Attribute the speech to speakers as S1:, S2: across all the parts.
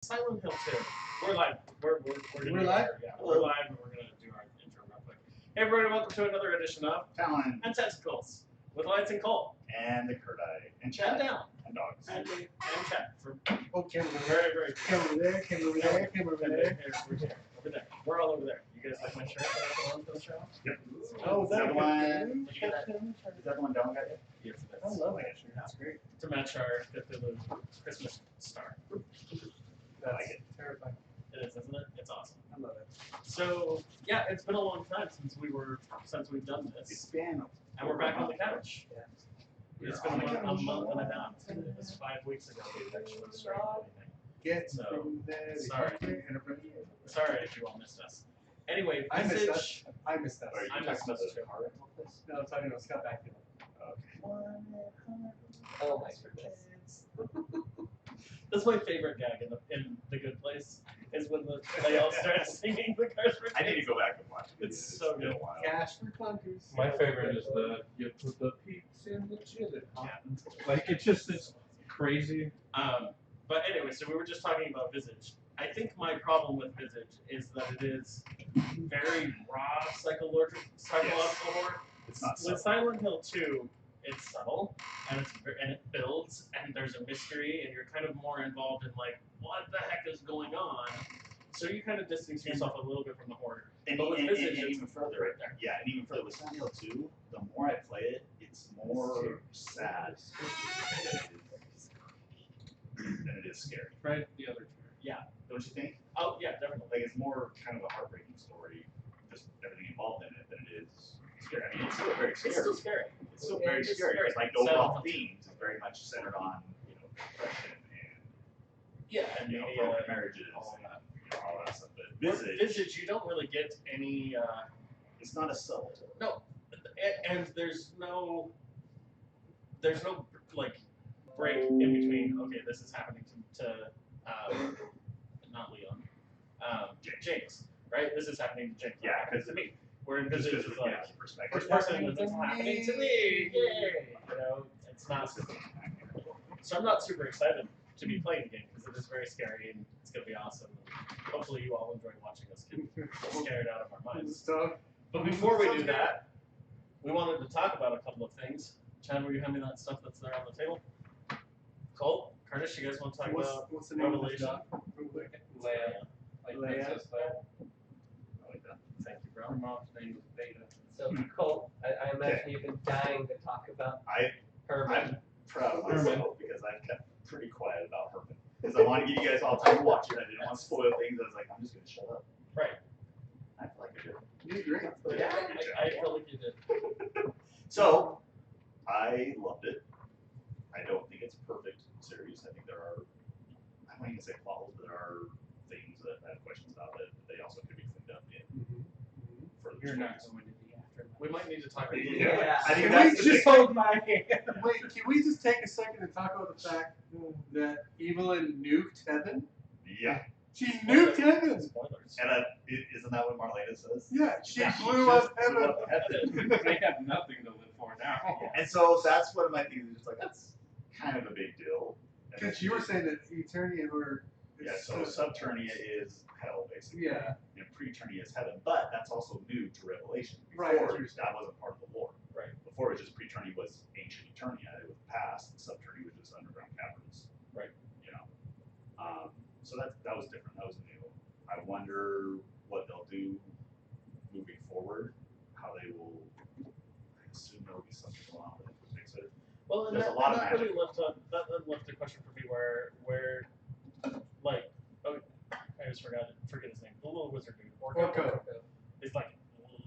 S1: Silent Hill 2. We're live.
S2: We're live?
S1: Yeah, we're live and we're going to do our intro real quick. Hey everybody, welcome to another edition of
S3: Talon
S1: and Tentacles with Lights and Cole.
S3: and the Kurdai and
S1: And
S3: Chat
S1: down.
S3: and dogs.
S1: And chat. For
S2: Oh, camera
S1: very, very
S2: Camera over there, camera over there, camera over there.
S1: We're here. Over there. We're all over there. You guys like my shirt that I put on for the show?
S3: Yep.
S2: Oh,
S3: Is that the one?
S1: Did you get that?
S3: Is that the one Don got you?
S1: Yes, it
S2: I
S1: is.
S2: love that shirt. That's great.
S1: To match our Cthulhu Christmas star.
S2: That's
S3: like it.
S2: terrifying.
S1: It is, isn't it? It's awesome.
S2: I love it.
S1: So yeah, it's been a long time since we've done
S3: It's
S1: this,
S3: been.
S1: and we're back on the couch.
S2: Yeah.
S1: It's
S3: We're
S1: been
S3: on
S1: a
S3: the
S1: month and a
S3: couch.
S1: half. It was 5 weeks ago we actually started anything.
S2: Get
S1: So,
S2: from there.
S1: sorry. Sorry if you all missed us. Anyway,
S2: I missed
S1: Visage.
S2: us. I missed us.
S3: Are you
S1: I'm
S3: talking about
S1: just-
S3: the car rental place?
S2: No, I'm talking about Scott Bakula.
S3: Okay.
S4: Oh my goodness.
S1: That's my favorite gag in The Good Place, is when they all start singing the Cars for
S3: I need to
S1: Kids.
S3: go back and watch it.
S1: It's so
S3: been a
S1: good.
S3: while.
S2: Cash for clunkers.
S5: My favorite is you put the peaks in the chili.
S1: Yeah.
S5: Like it's crazy.
S1: But anyway, so we were just talking about Visage. I think my problem with Visage is that it is very raw psychological horror.
S3: It's not
S1: With
S3: subtle.
S1: Silent Hill 2, it's subtle and it builds and there's a mystery and you're kind of more involved in like what the heck is going on. So you kind of distance yourself a little bit from the horror.
S3: And,
S1: But with
S3: and,
S1: Visage,
S3: and
S1: it's
S3: even further,
S1: right there.
S3: yeah, and even further with Silent Hill 2, the more I play it, it's more sad than it is scary.
S5: Right, the other two.
S3: Don't you think?
S1: Oh yeah, definitely.
S3: Like it's more kind of a heartbreaking story, just everything involved in it, than it is scary. I mean, it's still very scary.
S1: It's still scary.
S3: It's still very
S1: It's
S3: scary.
S1: scary.
S3: It's like the
S1: So-
S3: overall themes is very much centered on, depression and
S1: Yeah, and
S3: broken marriages
S1: all
S3: and
S1: that.
S3: all that stuff. But
S1: With
S3: Visage,
S1: Visage, you don't really get any.
S3: it's not as subtle.
S1: No, and there's no like break in between. Okay, this is happening to not Leon, James, right? This is happening to James.
S3: Yeah,
S1: not happening to me. Where in
S3: Just
S1: Visage
S3: because
S1: is
S3: of
S1: like
S3: perspective.
S1: first person, and it's happening to me. Yay! You know, it's not. So I'm not super excited to be playing the game because it is very scary and it's gonna be awesome. Hopefully, you all enjoy watching us get scared out of our minds.
S2: Stuff.
S1: But before we do that, we wanted to talk about a couple of things. Chad, will you hand me that stuff that's there on the table? Cole, Curtis, you guys want to talk about
S2: What's the name of
S1: Revelation?
S2: this dog? Real quick.
S5: Leia. Like
S2: Leia.
S5: Princess Leia.
S3: I like that.
S1: Thank you,
S5: Her
S1: bro.
S5: mom's name was Beta.
S4: So, Cole, I imagine you've been dying to talk about Herman.
S3: I'm proud of myself because I've kept pretty quiet about Herman. Because I want to give you guys all time to watch it. I didn't want to spoil things. I was like, I'm just going to shut up.
S1: Right.
S3: I feel like I did.
S2: You did great.
S1: Yeah, I feel like you did.
S3: So, I loved it. I don't think it's a perfect series. I think there are, I won't even say flaws, but there are things that I have questions about that they also could be cleaned up in further
S5: You're not
S3: stories.
S5: going to the afterlife.
S1: We might need to talk a little
S3: Yeah.
S1: bit.
S3: I think
S2: Can
S3: that's
S2: we
S3: the
S2: just
S3: big-
S2: hold my hand? Wait, can we just take a second and talk about the fact that Evelyn nuked heaven?
S3: Yeah.
S2: She nuked heaven!
S1: Spoilers.
S3: And isn't that what Marlena says?
S2: Yeah, she
S1: Yeah,
S2: blew up
S3: Just blew
S2: heaven.
S3: up heaven.
S5: They have nothing to live for now.
S3: And so that's one of my things. It's like, that's kind of a big deal. And
S2: Because you were saying that Eternia or
S3: Yeah, so Subternia is hell, basically.
S2: Yeah.
S3: And Preternia is heaven, but that's also new to Revelation.
S2: Right,
S3: Before,
S2: that's what you're saying.
S3: that wasn't part of the lore.
S1: Right.
S3: Before, it was just Preternia was ancient Eternia, it was past, and Subternia was just underground caverns.
S1: Right.
S3: You know. So that was different, that was new. I wonder what they'll do moving forward, how they will, I assume there will be something going on with it to fix it.
S1: Well, and
S3: There's
S1: that,
S3: a lot of
S1: that really
S3: magic.
S1: left a question for me where like I just forget his name. The little wizard dude,
S2: Orko.
S1: is like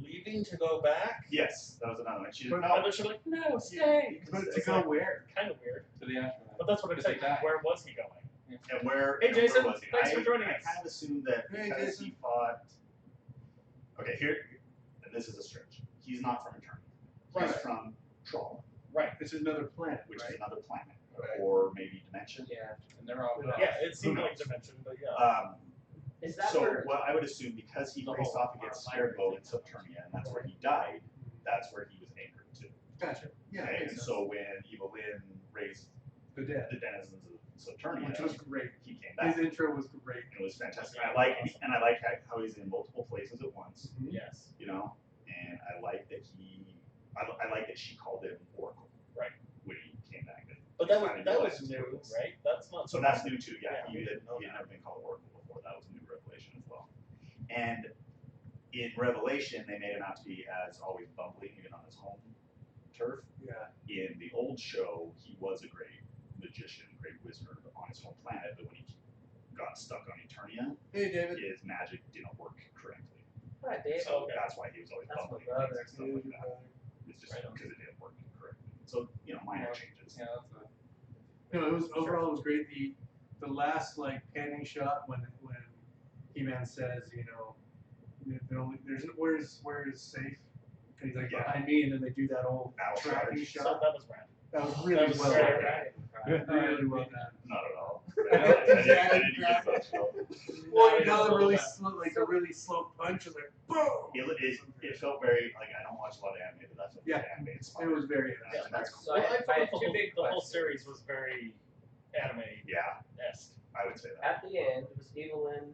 S1: leaving to go back.
S3: Yes, that was another one. She didn't
S2: But-
S3: know.
S1: And then she's like, no, stay.
S2: But to
S1: It's
S2: go
S1: like,
S2: where?
S1: kind of weird.
S5: To the afterlife.
S1: But that's what I'm
S5: Because
S1: saying.
S5: they die.
S1: Where was he going?
S3: And where?
S1: Hey,
S3: and where
S1: Jason,
S3: was he?
S1: thanks for joining
S3: I
S1: us.
S3: kind of assumed that
S2: Hey,
S3: because
S2: Jason.
S3: he fought. Okay, here, and this is a stretch. He's not from Eternia. He's
S2: Right.
S3: from Troll,
S1: Right.
S2: This is another planet,
S3: which
S2: right?
S3: is another planet,
S2: Right.
S3: or maybe dimension.
S4: Yeah.
S5: And they're all
S2: Yeah.
S1: Yeah, it seemed
S3: Who
S1: like
S3: knows?
S1: dimension, but yeah.
S4: Is that
S3: So
S4: where?
S3: what I would assume, because he
S1: The
S3: faced
S1: whole
S3: off against Scarecrow in Subternia, and that's where he died. That's where he was anchored to.
S2: Gotcha. Yeah,
S3: Okay,
S2: makes
S3: and
S2: sense.
S3: so when Evil Lynn raised
S2: The dead.
S3: the denizens of Saturnia,
S2: which was great.
S3: he came back.
S2: His intro was great.
S3: And it was fantastic. I like how he's in multiple places at once.
S1: Yes.
S3: You know, and I like that I like that she called him Oracle.
S1: Right.
S3: When he came back.
S1: But that was new, right? That's not.
S3: So that's new too. Yeah,
S1: Yeah,
S3: he had never been called Oracle before. That was a new revelation as well. And in Revelation, they made him out to be as always bumbling, even on his home turf.
S2: Yeah.
S3: In the old show, he was a great magician, great wizard on his home planet, but when he got stuck on Eternia,
S2: Hey, David.
S3: his magic didn't work correctly.
S4: Hi, Dave.
S3: So
S1: Okay.
S3: that's why he was always
S4: That's my
S3: bumbling
S4: brother.
S3: and stuff like that. It's just
S1: Right on.
S3: because it didn't work correctly. So, minor changes.
S5: Yeah, that's a.
S2: No, it was overall it was great. The last like panning shot when He-Man says, where's safe? And he's like behind me, and then they do that old
S3: Battle
S2: tracking
S3: strategy.
S1: So
S2: shot.
S1: that was rad.
S2: That was really
S1: was
S2: well
S1: very
S2: done.
S1: rad.
S2: Really well done.
S3: Not at all.
S2: I
S3: I didn't get that show.
S2: Well, you
S1: No,
S2: know,
S1: it's
S2: the really
S1: so
S2: slow, like the really slow punch is like boom.
S3: It felt very like I don't watch a lot of anime, but that's what
S2: Yeah.
S3: the anime is.
S2: It was very.
S3: Yeah, that's
S4: So
S3: cool.
S1: Well, I
S4: I
S1: thought
S4: had
S1: the
S4: two
S1: whole,
S4: big
S1: the whole
S4: questions.
S1: series was very anime-esque.
S3: Yeah, I would say that.
S4: At the end, was Evelyn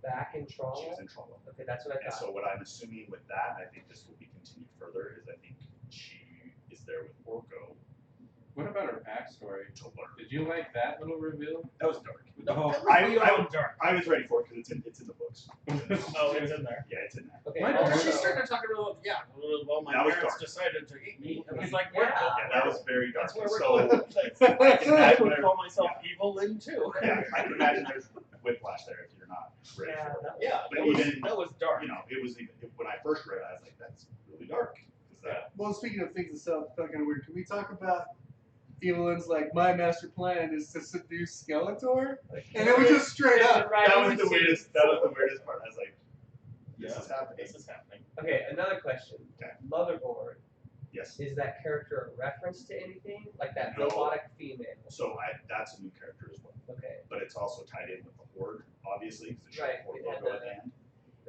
S4: back in
S3: She
S4: trouble?
S3: was in trouble.
S4: Okay, that's what I
S3: And
S4: thought.
S3: so what I'm assuming with that, I think this will be continued further, is I think she is there with Orko
S5: What about her backstory?
S3: to learn.
S5: Did you like that little reveal?
S3: That was dark.
S5: No.
S3: I was ready for it because it's in the books.
S1: Oh, it's in there.
S3: Yeah, it's in there.
S4: Okay,
S5: Why
S1: Oh,
S5: don't
S1: she
S5: you-
S1: started talking about, well, my
S3: That was
S1: parents
S3: dark.
S1: decided to eat me. And it's
S4: Yeah.
S1: like,
S3: Yeah, that was very dark.
S1: that's where we're
S3: So
S1: going with this.
S3: I can
S1: I
S3: imagine
S1: would
S3: there,
S1: call myself Evelyn too.
S3: yeah, I can imagine there's whiplash there if you're not ready
S4: Yeah,
S3: for it.
S4: that was,
S1: Yeah,
S3: But
S1: that was dark.
S3: It was even when I first read it, I was like, that's really dark. 'Cause that,
S2: Well, speaking of things that felt kind of weird, can we talk about Evelyn's like my master plan is to seduce Skeletor? And it was just straight up.
S4: Right,
S3: that
S4: it
S3: was the weirdest. That was the weirdest part. I was like, this is happening.
S1: This is happening.
S4: Okay, another question.
S3: Okay.
S4: Motherboard,
S3: Yes.
S4: is that character a reference to anything? Like that
S3: No.
S4: robotic female?
S3: So that's a new character as well,
S4: Okay.
S3: but it's also tied in with the Horde, obviously, because the
S4: Right,
S3: Horde
S4: it had
S3: logo at
S4: the-
S3: the end.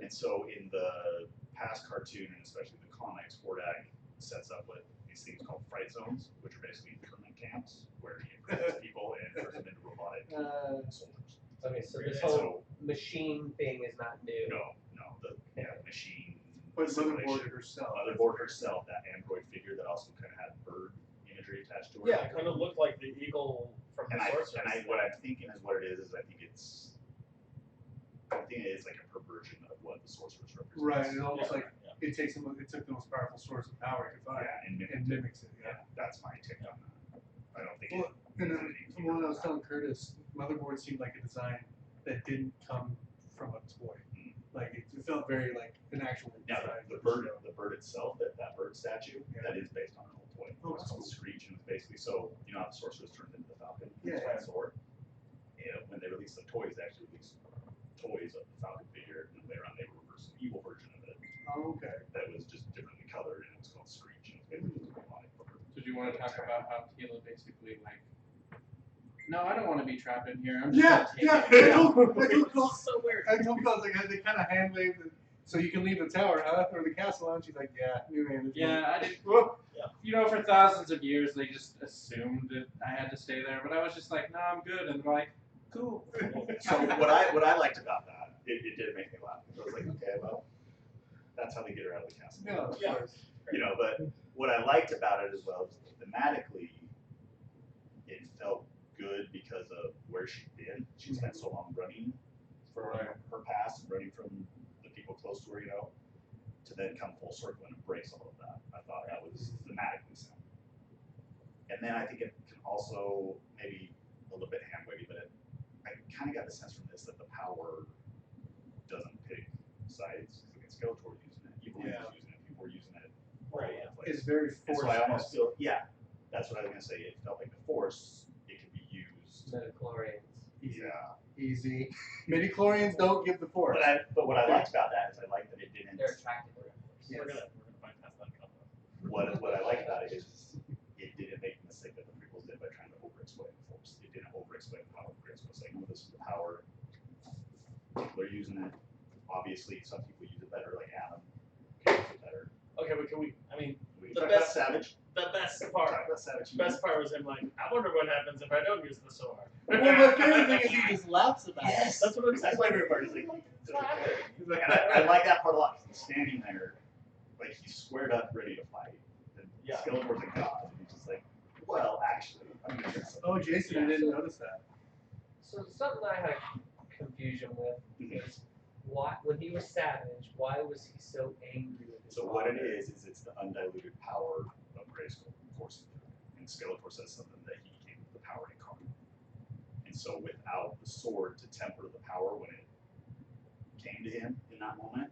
S3: And so in the past cartoon and especially the comics, Hordak sets up with these things called fright zones, which are basically internment camps where he imprisons people and turns them into robotic soldiers.
S4: Okay, so this
S3: And
S4: whole
S3: so
S4: machine thing is not new.
S3: no, the machine.
S2: But
S3: assimilation.
S2: Motherboard herself.
S3: Motherboard herself, that android figure that also kind of had bird imagery attached to it.
S1: Yeah, it kind of looked like the eagle from the Sorceress.
S3: What I'm thinking is what it is I think it is like a perversion of what the sorceress represents.
S2: Right, it almost
S1: Yeah,
S2: like it took the most powerful source of power it could find
S3: Yeah, and
S2: and mimics it.
S3: yeah, that's my take on that. I don't think
S2: Well,
S3: it.
S2: and then from what I was telling Curtis, Motherboard seemed like a design that didn't come from a toy. Like it felt very like an actual
S3: Yeah,
S2: design.
S3: the bird itself, that bird statue,
S2: Yeah.
S3: that is based on an old toy.
S2: Oh,
S3: It's
S2: that's
S3: called
S2: cool.
S3: Screech, and it's basically so how the sorceress turned into the Falcon.
S2: Yeah.
S3: It's that sword. And when they released the toys, they actually released toys of the Falcon figure, and then later on they released an evil version of it
S2: Oh, okay.
S3: that was just differently colored, and it was called Screech, and it was basically just a robotic bird.
S5: Did you want to talk about how Tila basically like? No, I don't want to be trapped in here. I'm just
S2: Yeah,
S5: gonna take
S2: yeah.
S5: it.
S1: It's so weird.
S2: I told Cole, like, they kind of hand waved it, so you can leave the tower, huh? Or the castle, and she's like, yeah, new management.
S5: Yeah, I did.
S2: Whoop.
S5: You know, for thousands of years, they just assumed that I had to stay there, but I was just like, no, I'm good, and they're like, cool.
S3: So what I liked about that, it did make me laugh. I was like, okay, well, that's how they get her out of the castle.
S2: No, of
S1: Yeah.
S2: course.
S3: But what I liked about it as well is thematically, it felt good because of where she'd been. She spent so long running from her past, running from the people close to her, to then come full circle and embrace all of that. I thought that was thematically sound. And then I think it can also maybe a little bit hand wavy, but I kind of got the sense from this that the power doesn't pick sides. Because Skeletor was using it, Evil
S2: Yeah.
S3: was using it, people were using it.
S1: Right,
S3: all over the place.
S2: It's very
S3: And
S2: forced.
S3: so I almost feel, that's what I was gonna say. It felt like the Force, it could be used.
S4: Midichlorians.
S3: Yeah.
S2: Easy. Midichlorians don't give the force.
S3: But what I liked about that is I liked that it didn't.
S4: They're attracted to
S2: Yes.
S1: We're gonna bypass that combo.
S3: What I liked about it is it didn't make the mistake that the prequels did by trying to over-explain the Force. It didn't over-explain the power of the Force. It was like, no, this is the power. People are using it. Obviously, some people use it better, like Adam. Can use it better.
S1: Okay, but we
S3: We
S1: The
S3: talk
S1: best-
S3: about Savage.
S1: the best
S3: Talk
S1: part
S3: about Savage.
S1: the best part was him like, I wonder what happens if I don't use the sword.
S2: my favorite thing is he just laughs about
S3: Yes,
S1: That's what I'm saying.
S3: that's my favorite part. Is like,
S1: It's not happening.
S2: it. He's like,
S3: and I like that part a lot. 'Cause he's standing there, like he's squared up, ready to fight. And
S1: Yeah.
S3: Skeletor's a god, and he's just like, well, actually, I'm gonna do something.
S2: oh, Jason, I didn't notice that.
S4: So something I had confusion with is why, when he was Savage, why was he so angry with his
S3: So what it
S4: father?
S3: is it's the undiluted power of Grayskull coursing through him. And Skeletor says something that he became the power incarnate. And so without the sword to temper the power when it came to him in that moment,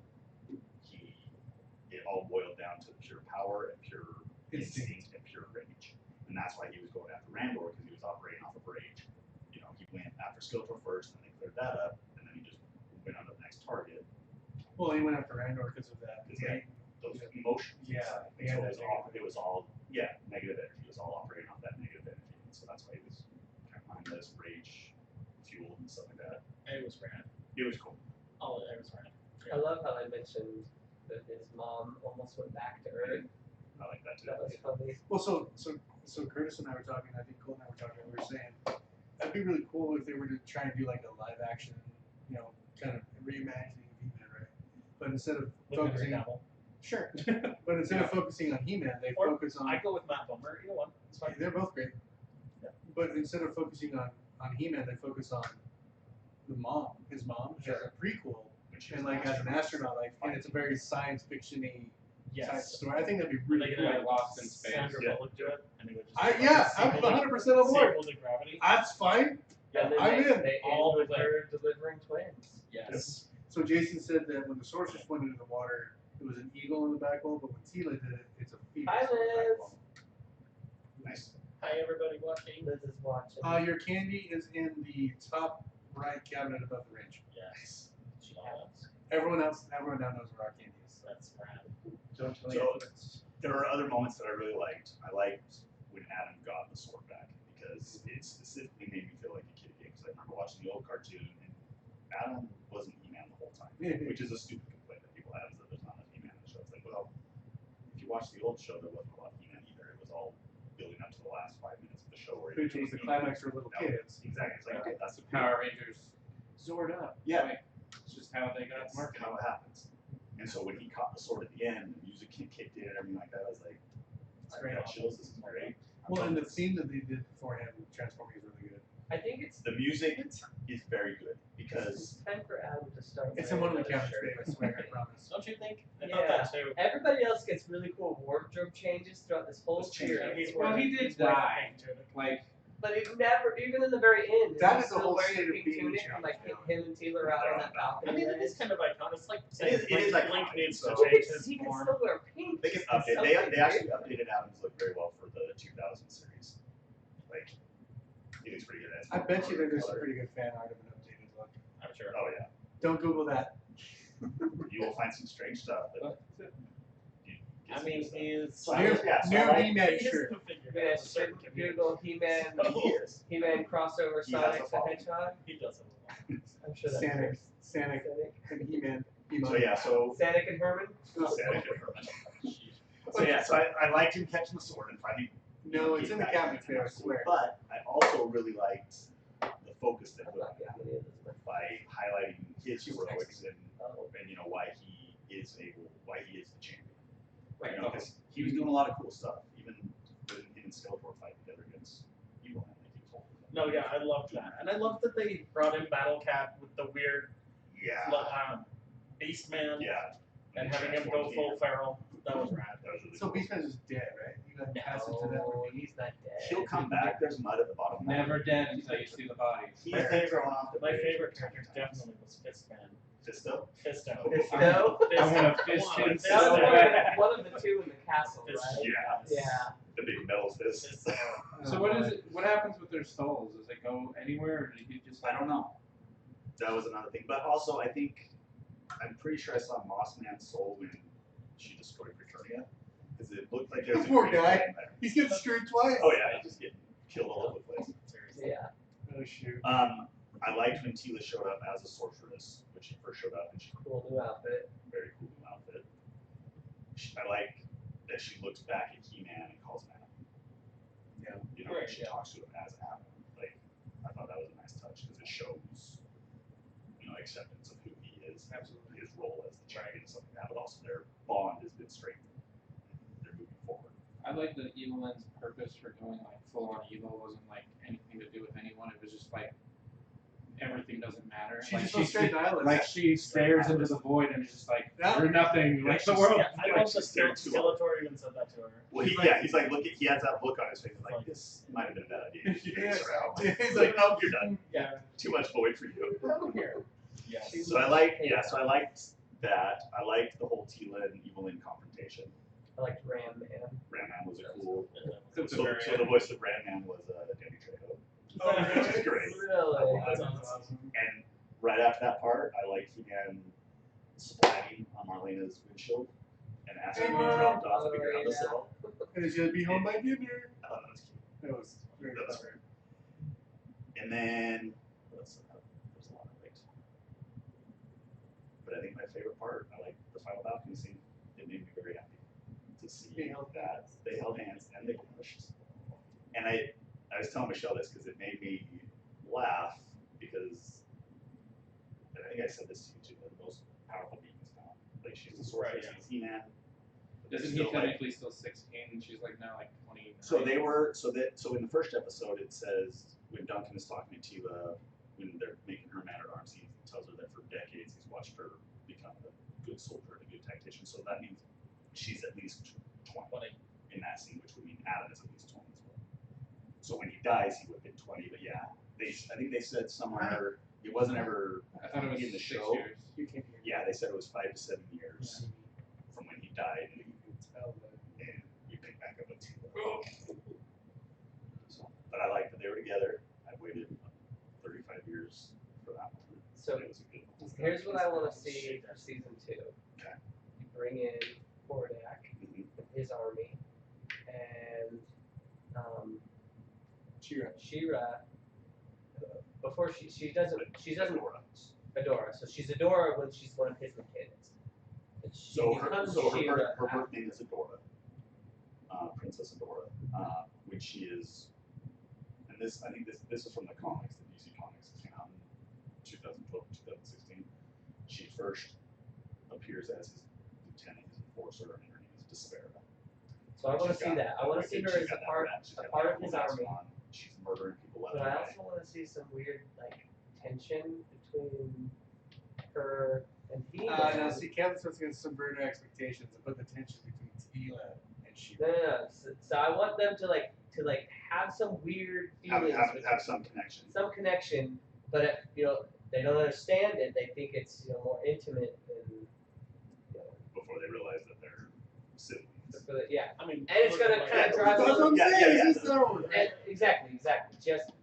S3: it all boiled down to pure power and pure instinct and pure rage. And that's why he was going after Randor, because he was operating off of rage. You know, he went after Skeletor first, and then they cleared that up, and then he just went on to the next target.
S2: Well, he went after Randor because of that.
S3: Yeah. Those emotions.
S2: Yeah,
S3: And so it was all negative energy. It was all operating off that negative energy. And so that's why he was kind of mindless, rage fueled and stuff like that.
S1: It was rad.
S3: It was cool.
S1: Oh, it was rad.
S4: I love how I mentioned that his mom almost went back to Earth.
S3: I like that too.
S4: That was funny.
S2: Well, so Curtis and I were talking. I think Cole and I were talking. We were saying that'd be really cool if they were to try and do like a live action, you know, kind of reimagining of He-Man, right? But instead of
S1: With Henry
S2: focusing,
S1: Cavill.
S2: sure, but instead of focusing on He-Man, they
S1: Or
S2: focus on.
S1: I go with Matt Bummer. Either one. It's fine.
S2: They're both great.
S1: Yeah.
S2: But instead of focusing on He-Man, they focus on his mom, as a prequel,
S3: Which
S2: and like as an astronaut, like, and it's a very science fiction-y type
S1: Yes.
S2: story. I think that'd be
S1: Were
S2: really
S1: they
S2: cool.
S1: gonna
S5: Like Lost in Space.
S1: Sandra
S3: Yeah.
S1: Bullock do it, and it would just.
S2: I'm 100% on board.
S1: Stable to gravity.
S2: That's fine.
S1: Yeah.
S4: And then
S2: I'm
S4: they,
S2: in.
S4: they
S1: All
S4: end with
S1: the way.
S4: her delivering twins.
S1: Yes.
S2: So Jason said that when the sorceress went into the water, it was an eagle in the back hole, but when Tila did it, it's a phoenix
S4: Hi,
S2: in the back
S4: Liz.
S2: hole.
S3: Nice.
S1: Hi, everybody watching.
S4: Liz is watching.
S2: Your candy is in the top right cabinet above the range.
S1: Yes. She has.
S2: Everyone now knows where our candy is.
S1: That's rad.
S2: Don't tell
S3: So-
S2: your friends.
S3: There are other moments that I really liked. I liked when Adam got the sword back because it specifically made me feel like a kid again. Because I remember watching the old cartoon and Adam wasn't He-Man the whole time, which is a stupid complaint that people have is that there's not enough He-Man in the show. It's like, well, if you watch the old show, there wasn't a lot of He-Man either. It was all building up to the last 5 minutes of the show where
S2: Which was the climax for little kids.
S3: Exactly. It's like, okay, that's the
S5: Power Rangers.
S2: Zord up.
S3: Yeah.
S5: Like, it's just how they got
S3: That's
S5: marketed.
S3: how it happens. And so when he caught the sword at the end, the music kicked in and everything like that, I was like, I
S2: great.
S3: got chills. This is great.
S2: Well, and the theme that they did beforehand with Transforming is really good.
S4: I think it's
S3: The music is very good because
S4: time for Adam to start.
S2: It's in
S4: wearing
S2: one of the
S4: another
S2: cabinets,
S4: shirt.
S2: Dave, I swear, I promise.
S1: Don't you think? I
S4: Yeah.
S1: thought that too.
S4: Everybody else gets really cool wardrobe changes throughout this whole
S3: Let's change
S4: series.
S3: it.
S5: Well, he did
S1: He's wearing a
S5: die.
S1: pink tunic.
S5: Like,
S4: But it never, even in the very end,
S2: That
S4: he's
S2: is the
S4: still
S2: whole
S4: wearing
S2: state
S4: a
S2: of
S4: pink
S2: being
S4: tunic,
S2: changed
S4: and like
S2: now.
S4: him and Taylor are out on that balcony.
S1: I mean, it is kind of iconic. It's like
S3: It is
S1: Blink
S3: iconic,
S1: needs to
S3: so-
S4: He
S1: change
S4: can,
S1: his
S4: he can
S1: form.
S4: still wear pink.
S3: they can
S4: It's
S3: update. They
S4: something
S3: actually
S4: weird.
S3: updated Adam's look very well for the 2000 series. Like, it looks pretty good.
S2: I bet you that there's some pretty good fan art of an updated look.
S1: I'm sure.
S3: Oh yeah,
S2: Don't Google that.
S3: you will find some strange stuff. But
S1: I mean, he's.
S3: So
S2: New,
S3: yeah, so
S2: new
S3: I like-
S2: He-Man
S1: He is
S2: shirt.
S1: a figure.
S4: Yeah,
S1: He has a certain
S4: Google He-Man,
S3: he is.
S4: He-Man crossover
S3: He has
S4: Sonic
S3: a
S4: the
S3: following.
S4: Hedgehog.
S1: He does have a lot.
S4: I'm sure that's
S2: Sanic,
S4: yours.
S2: Sanic, and He-Man.
S3: So yeah, so
S4: Sanic and Herman.
S3: so yeah, so I liked him catching the sword and finally.
S2: No, it's in the cabinets there, I swear.
S3: But I also really liked the focus that
S4: I'm
S3: put
S4: not getting any of this, but
S3: by highlighting his heroics and
S4: oh,
S3: you know why he is the champion.
S4: right.
S3: You know, because he was doing a lot of cool stuff, even when him and Skeletor fight together against evil man, like he was holding them.
S1: No, yeah, I loved that, and I loved that they brought in Battle Cat with the weird Beast Man
S3: Yeah.
S1: and having him go full feral. That was rad.
S3: That was really
S2: So
S3: cool.
S2: Beastman's just dead, right? You got to pass it to that
S4: No,
S2: one.
S4: he's not dead.
S3: He'll come back. There's mud at the bottom.
S5: never dead until you see the bodies.
S3: He's
S1: My
S3: been thrown off the
S1: My
S3: bridge
S1: favorite
S3: a couple
S1: character
S3: times.
S1: definitely was Fistman.
S3: Fisto.
S1: Fisto.
S4: Fisto?
S5: I want to fist
S1: Come on,
S5: him
S1: Fisto.
S4: That was
S5: so
S4: one of the two in the castle,
S1: Fist-
S4: right?
S3: Yeah.
S4: Yeah.
S3: The big metal fist.
S1: Fisto.
S5: So what is it? What happens with their souls? Does it go anywhere, or do you just?
S3: I don't know. That was another thing. But also, I'm pretty sure I saw Moss Man's soul when she destroyed Preternia. Because it looked like there was a
S2: Poor
S3: green
S2: guy.
S3: flame there.
S2: He's getting screwed twice.
S3: Oh yeah, he just getting killed all over the place.
S1: Seriously.
S4: Yeah.
S2: Oh shoot.
S3: I liked when Tila showed up as a sorceress when she first showed up, and she
S4: Cool new outfit.
S3: very cool new outfit. I like that she looks back at He-Man and calls him Adam.
S2: Yeah.
S3: You know,
S1: Right,
S3: she
S1: yeah.
S3: talks to him as Adam. Like I thought that was a nice touch because it shows, acceptance of who he is,
S5: Absolutely.
S3: his role as the champion and stuff like that. But also their bond has been strengthened. They're moving forward.
S5: I like that Evelyn's purpose for going like full on evil wasn't like anything to do with anyone. It was just like everything doesn't matter.
S2: She's
S5: Like
S2: just so straight nihilist.
S5: like she stares into the void and is just like
S2: Yeah.
S5: you're nothing.
S3: Yeah,
S5: Like the
S3: she's-
S5: world.
S1: Yeah, I love the
S3: She's there too.
S1: Skeletor even said that to her.
S3: Well,
S1: He's
S3: he's like, he has that look on his face, like, this might have been a bad idea. He turns around.
S2: He's
S3: He's
S2: like,
S3: like, no, you're done.
S1: Yeah.
S3: Too much void for you.
S1: Come here. Yes.
S3: So I liked that. I liked the whole Tila and Evelyn confrontation.
S4: I liked Ram Man.
S3: Ram Man was a cool.
S5: It's
S3: So,
S5: a very-
S3: so the voice of Ram Man was Danny Trejo.
S2: Oh,
S3: Which is great.
S4: Really?
S1: That's
S2: That's
S1: awesome.
S3: And right after that part, I liked He-Man splatting on Marlena's windshield and asking to be dropped off the bigger
S4: yeah.
S3: cell.
S2: And he's gonna be home by dinner.
S3: I thought that was cute.
S2: That was very
S3: That was
S2: clever.
S3: And then there's a lot I liked. But I think my favorite part, I like the final balcony scene. It made me very happy to see
S2: They held
S3: that they held hands and they pushed. And I was telling Michelle this because it made me laugh because, and I think I said this to you too, they're the most powerful beings now. Like she's the sorceress,
S1: Right, yeah.
S3: he's He-Man.
S5: Isn't he
S3: Still, like-
S5: technically still 16 and she's like now like 20?
S3: So in the first episode it says when Duncan is talking to Tila, when they're making her man-at-arms, he tells her that for decades he's watched her become a good soldier and a good tactician. So that means she's at least 20 in that scene, which would mean Adam is at least 20 as well. So when he dies, he would have been 20. But yeah, I think they said somewhere it wasn't ever
S5: I thought it was
S3: in the
S5: 6
S3: show.
S5: years.
S2: You can't hear.
S3: Yeah, they said it was 5 to 7 years from when he died,
S2: You can tell that.
S3: and we picked back up with Tila. So, but I like that they were together. I waited 35 years for that one.
S4: So
S3: But it was a good one.
S4: here's what I want to see for season 2.
S3: Okay.
S4: You bring in Hordak
S3: Mhm.
S4: and his army, and
S2: Cheer up.
S4: She-Ra. Before she doesn't
S3: Fedora.
S4: Adora. So she's Adora when she's one of his mechanics. And she
S3: So her
S4: becomes
S3: birth
S4: She-Ra
S3: name is Adora, Princess Adora, which she is, and I think this is from the comics, the DC comics that came out in 2012, 2016. She first appears as his lieutenant, his enforcer, and her name is Despair.
S4: So I want to see that. I want to see her as a part of his army.
S3: She's murdering people left
S4: But
S3: and
S4: I
S3: right.
S4: also want to see some weird like tension between her and Tila.
S2: Now see, Kevin's supposed to subvert our expectations and put the tension between Tila and she.
S4: No. So I want them to have some weird feelings,
S3: Have some connection.
S4: some connection, but they don't understand it. They think it's more intimate than
S3: Before they realize that they're siblings.
S4: yeah.
S1: I mean,
S4: And it's gonna
S1: look,
S4: kinda
S1: like-
S4: drive
S2: That's what I'm
S3: Yeah,
S2: saying.
S3: yeah,
S2: It's
S3: yeah.
S2: his own.
S4: And exactly.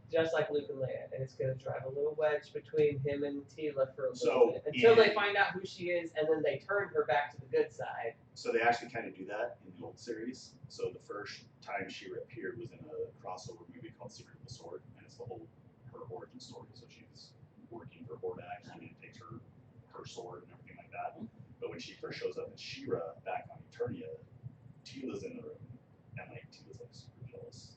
S4: Just like Luke and Leia, and it's gonna drive a little wedge between him and Tila for a little
S3: So,
S4: bit until they
S3: in-
S4: find out who she is, and then they turn her back to the good side.
S3: So they actually kind of do that in the old series. So the first time she appeared was in a crossover movie called Secret of the Sword, and it's the whole her origin story. So she's working for Hordak, and it takes her sword and everything like that. But when she first shows up as She-Ra back on Eternia, Tila's in the room, and like Tila's like super jealous.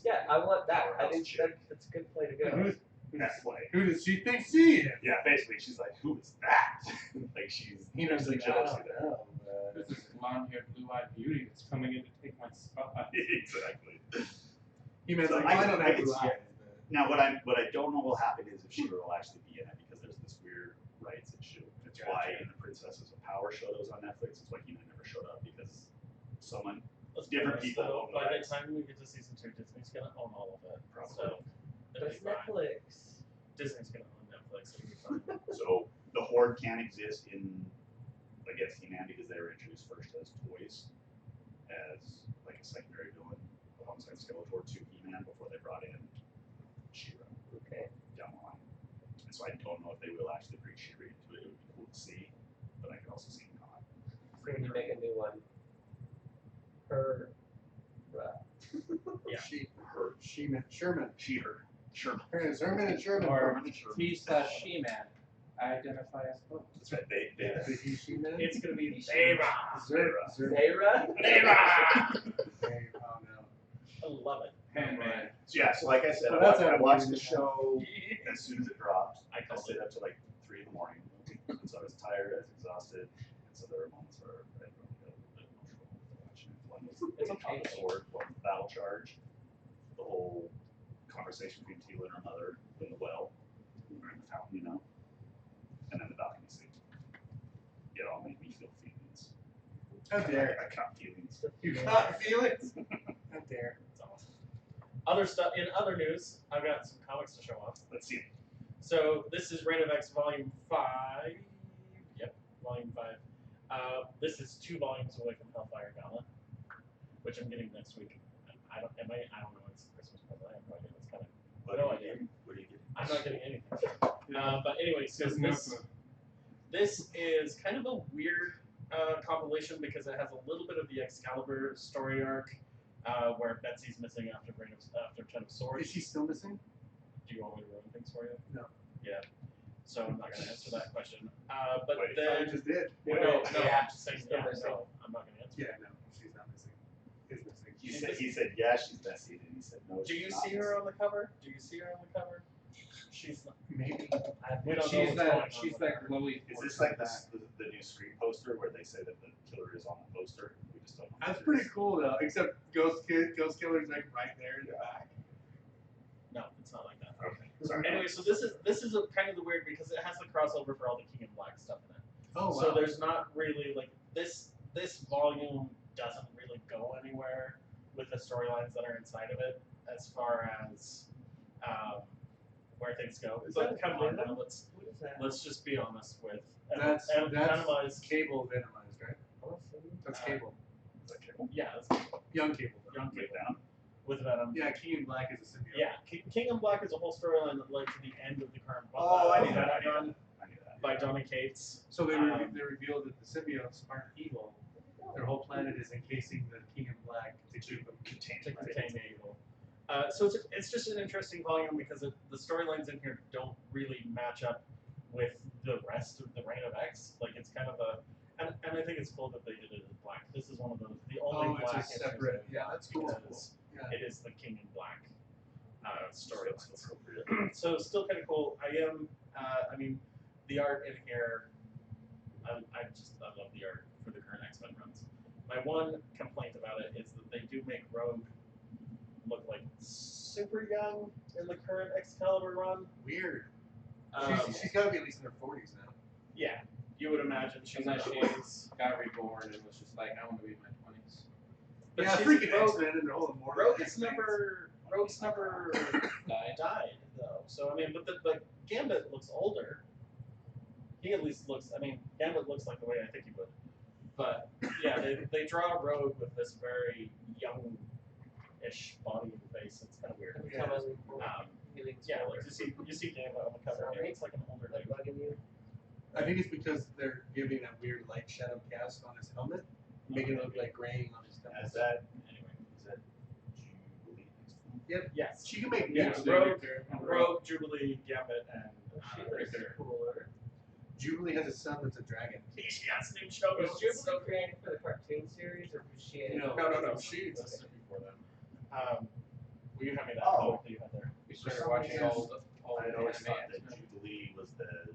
S4: Yeah, I want that. I
S3: Powerhouse
S4: think
S3: chick.
S4: that's a good play to go.
S2: Who's,
S3: That's like,
S2: who does she think she is?
S3: yeah, basically she's like, who is that? like she's
S2: He knows
S3: there's
S2: like,
S3: a
S2: I
S3: jealousy
S2: don't
S3: there.
S2: know,
S5: There's
S2: but
S5: this blonde-haired, blue-eyed beauty that's coming in to take my spot.
S3: exactly.
S2: he meant
S3: So
S2: like,
S3: I
S2: I
S3: can-
S2: don't
S3: I
S2: have
S3: can
S2: blue
S3: see
S2: eyes.
S3: it. Now, what I don't know will happen is if She-Ra will actually be in it because there's this weird rights issue. That's why in the Princesses of Power show that was on Netflix, it's why He-Man never showed up because someone
S1: Let's
S3: different
S1: be honest,
S3: people
S1: though,
S3: own the
S1: by the
S3: rights.
S1: time we get to season 2, Disney's gonna own all of it.
S3: Probably.
S1: So
S4: But
S1: it'll
S4: it's
S1: be fine.
S4: Netflix.
S1: Disney's gonna own Netflix. It'll be fine.
S3: So the Horde can exist against He-Man because they were introduced first as toys, as like a secondary villain alongside Skeletor to He-Man before they brought in She-Ra
S4: Okay.
S3: down the line. And so I don't know if they will actually bring She-Ra into it. It would be cool to see, but I could also see them not.
S4: So when you make a new one, her.
S1: Yeah.
S2: She meant Sherman.
S3: She-Her. Sherman.
S2: Herman and Sherman.
S5: Or He/She-Man. Identify as both.
S3: That's right. They
S2: The he, she man.
S1: It's gonna be
S4: Zera.
S2: Zer.
S4: Zera?
S2: Hey, oh no.
S1: I love it.
S5: Handmade.
S3: So yeah, so like I said,
S2: Well, that's
S3: I watched the
S2: unbelievable.
S3: show as soon as it dropped.
S1: I
S3: I
S1: called
S3: stayed
S1: it.
S3: up till like 3 in the morning, and so I was tired, I was exhausted, and so there were moments where I got a little bit emotional watching it. One was
S4: It's
S3: the
S4: okay.
S3: sword, one was battle charge, the whole conversation between Tila and her mother in the well, or in the fountain, you know, and then the balcony scene. It all made me feel feelings.
S2: How dare.
S3: I caught feelings.
S2: You got feelings? How dare.
S1: It's awesome. Other stuff in other news, I've got some comics to show off.
S3: Let's see.
S1: So this is Reign of X Volume 5. Yep, Volume 5. This is 2 volumes away from Hellfire Gala, which I'm getting next week. I don't know. It's Christmas present. I have no idea. It's coming. No idea.
S3: What are you getting?
S1: I'm not getting anything. But anyway, so
S5: Just
S1: this is kind of a weird compilation because it has a little bit of the Excalibur story arc, where Betsy's missing after Ten of Swords.
S2: Is she still missing?
S1: Do you want me to ruin things for you?
S2: No.
S1: Yeah. So I'm not going to answer that question. But
S3: Wait,
S2: I
S1: then
S2: just did.
S1: no,
S4: Yeah,
S1: I'm just saying
S4: she's still
S1: yeah.
S4: missing.
S1: No, I'm not going to answer.
S2: Yeah, no, she's not missing. Is missing.
S3: He said, yeah, she's messy, and he said, no,
S1: Do you
S3: she's not
S1: see her on the cover? Do you see her on the cover? She's not.
S2: Maybe.
S1: We don't know
S5: She's
S1: what's going on
S5: she's
S1: with
S5: that
S1: her.
S5: glowy.
S3: Is this like the new Scream poster where they say that the killer is on the poster? We just don't know.
S2: That's pretty cool though. Except Ghost Killer's like right there in the back.
S1: No, it's not like that.
S3: Okay, sorry.
S1: Anyway, so this is a kind of the weird because it has the crossover for all the King in Black stuff in it.
S2: Oh wow.
S1: So there's not really like this volume doesn't really go anywhere with the storylines that are inside of it as far as where things go.
S2: Is
S1: But
S2: that
S1: come on
S2: Venom?
S1: now,
S4: What is that?
S1: let's just be honest with
S2: that's
S1: Enema is
S2: Cable Venomized, right?
S4: Oh, see?
S2: That's
S1: Uh,
S2: Cable.
S3: Is that Cable?
S1: yeah, that's
S2: Young Cable. Though.
S1: Young
S3: Wait
S1: Cable
S3: down.
S1: with Venom.
S2: Yeah, King in Black is a symbiote.
S1: Yeah, King in Black is a whole storyline that led to the end of the current
S3: Oh, I knew
S1: Venom
S3: that.
S1: run
S3: I knew that.
S1: by Donny Cates.
S2: So they revealed that the symbiotes aren't evil. Their whole planet is encasing the King in Black to keep them
S3: Contained.
S1: to contain the evil. So it's just an interesting volume because the storylines in here don't really match up with the rest of the Reign of X. Like it's kind of and I think it's cool that they did it in black. This is one of the only
S2: it's
S1: black
S2: a separate.
S1: issues
S2: Yeah, that's cool.
S1: because
S2: Yeah.
S1: it is the King in Black story.
S3: So it's appropriate.
S1: So still kind of cool. I mean, the art in here, I love the art for the current X-Men runs. My one complaint about it is that they do make Rogue look like super young in the current Excalibur run.
S2: Weird. She's got to be at least in her 40s now.
S1: Yeah, you would imagine she's in
S5: Unless
S1: her
S5: she
S1: 40s.
S5: got reborn and was just like, I want to be in my 20s.
S1: But
S2: yeah,
S1: she's-
S2: freaking
S1: Rogue,
S2: X-Men and their whole immortal.
S1: Rogue's never died though. So I mean, but Gambit looks older. He at least looks. I mean, Gambit looks like the way I think he would. But yeah, they draw Rogue with this very young-ish body and face. It's kind of weird.
S4: Every time I leave home,
S1: Yeah, like you see Gambit on the cover here. It's like an older
S4: like
S1: dude.
S4: bugging you.
S2: I think it's because they're giving that weird light shadow cast on his helmet, making it look like graying on his
S3: Is
S2: temples.
S3: that
S1: Anyway.
S3: Jubilee?
S1: Yes.
S2: She can make
S1: Yeah,
S2: names.
S1: Rogue, Jubilee, Gambit, and
S4: She looks
S1: Richter.
S4: cooler.
S2: Jubilee has a son that's a dragon.
S1: She got some new show.
S4: Was Jubilee created for the cartoon series, or was she?
S2: No.
S1: No. She existed before then. Will you hand me that
S3: Oh.
S1: comic that you had there?
S5: We started
S2: some
S5: watching
S2: reason,
S5: all
S3: I
S5: the
S3: always
S5: anime.
S3: thought that Jubilee was the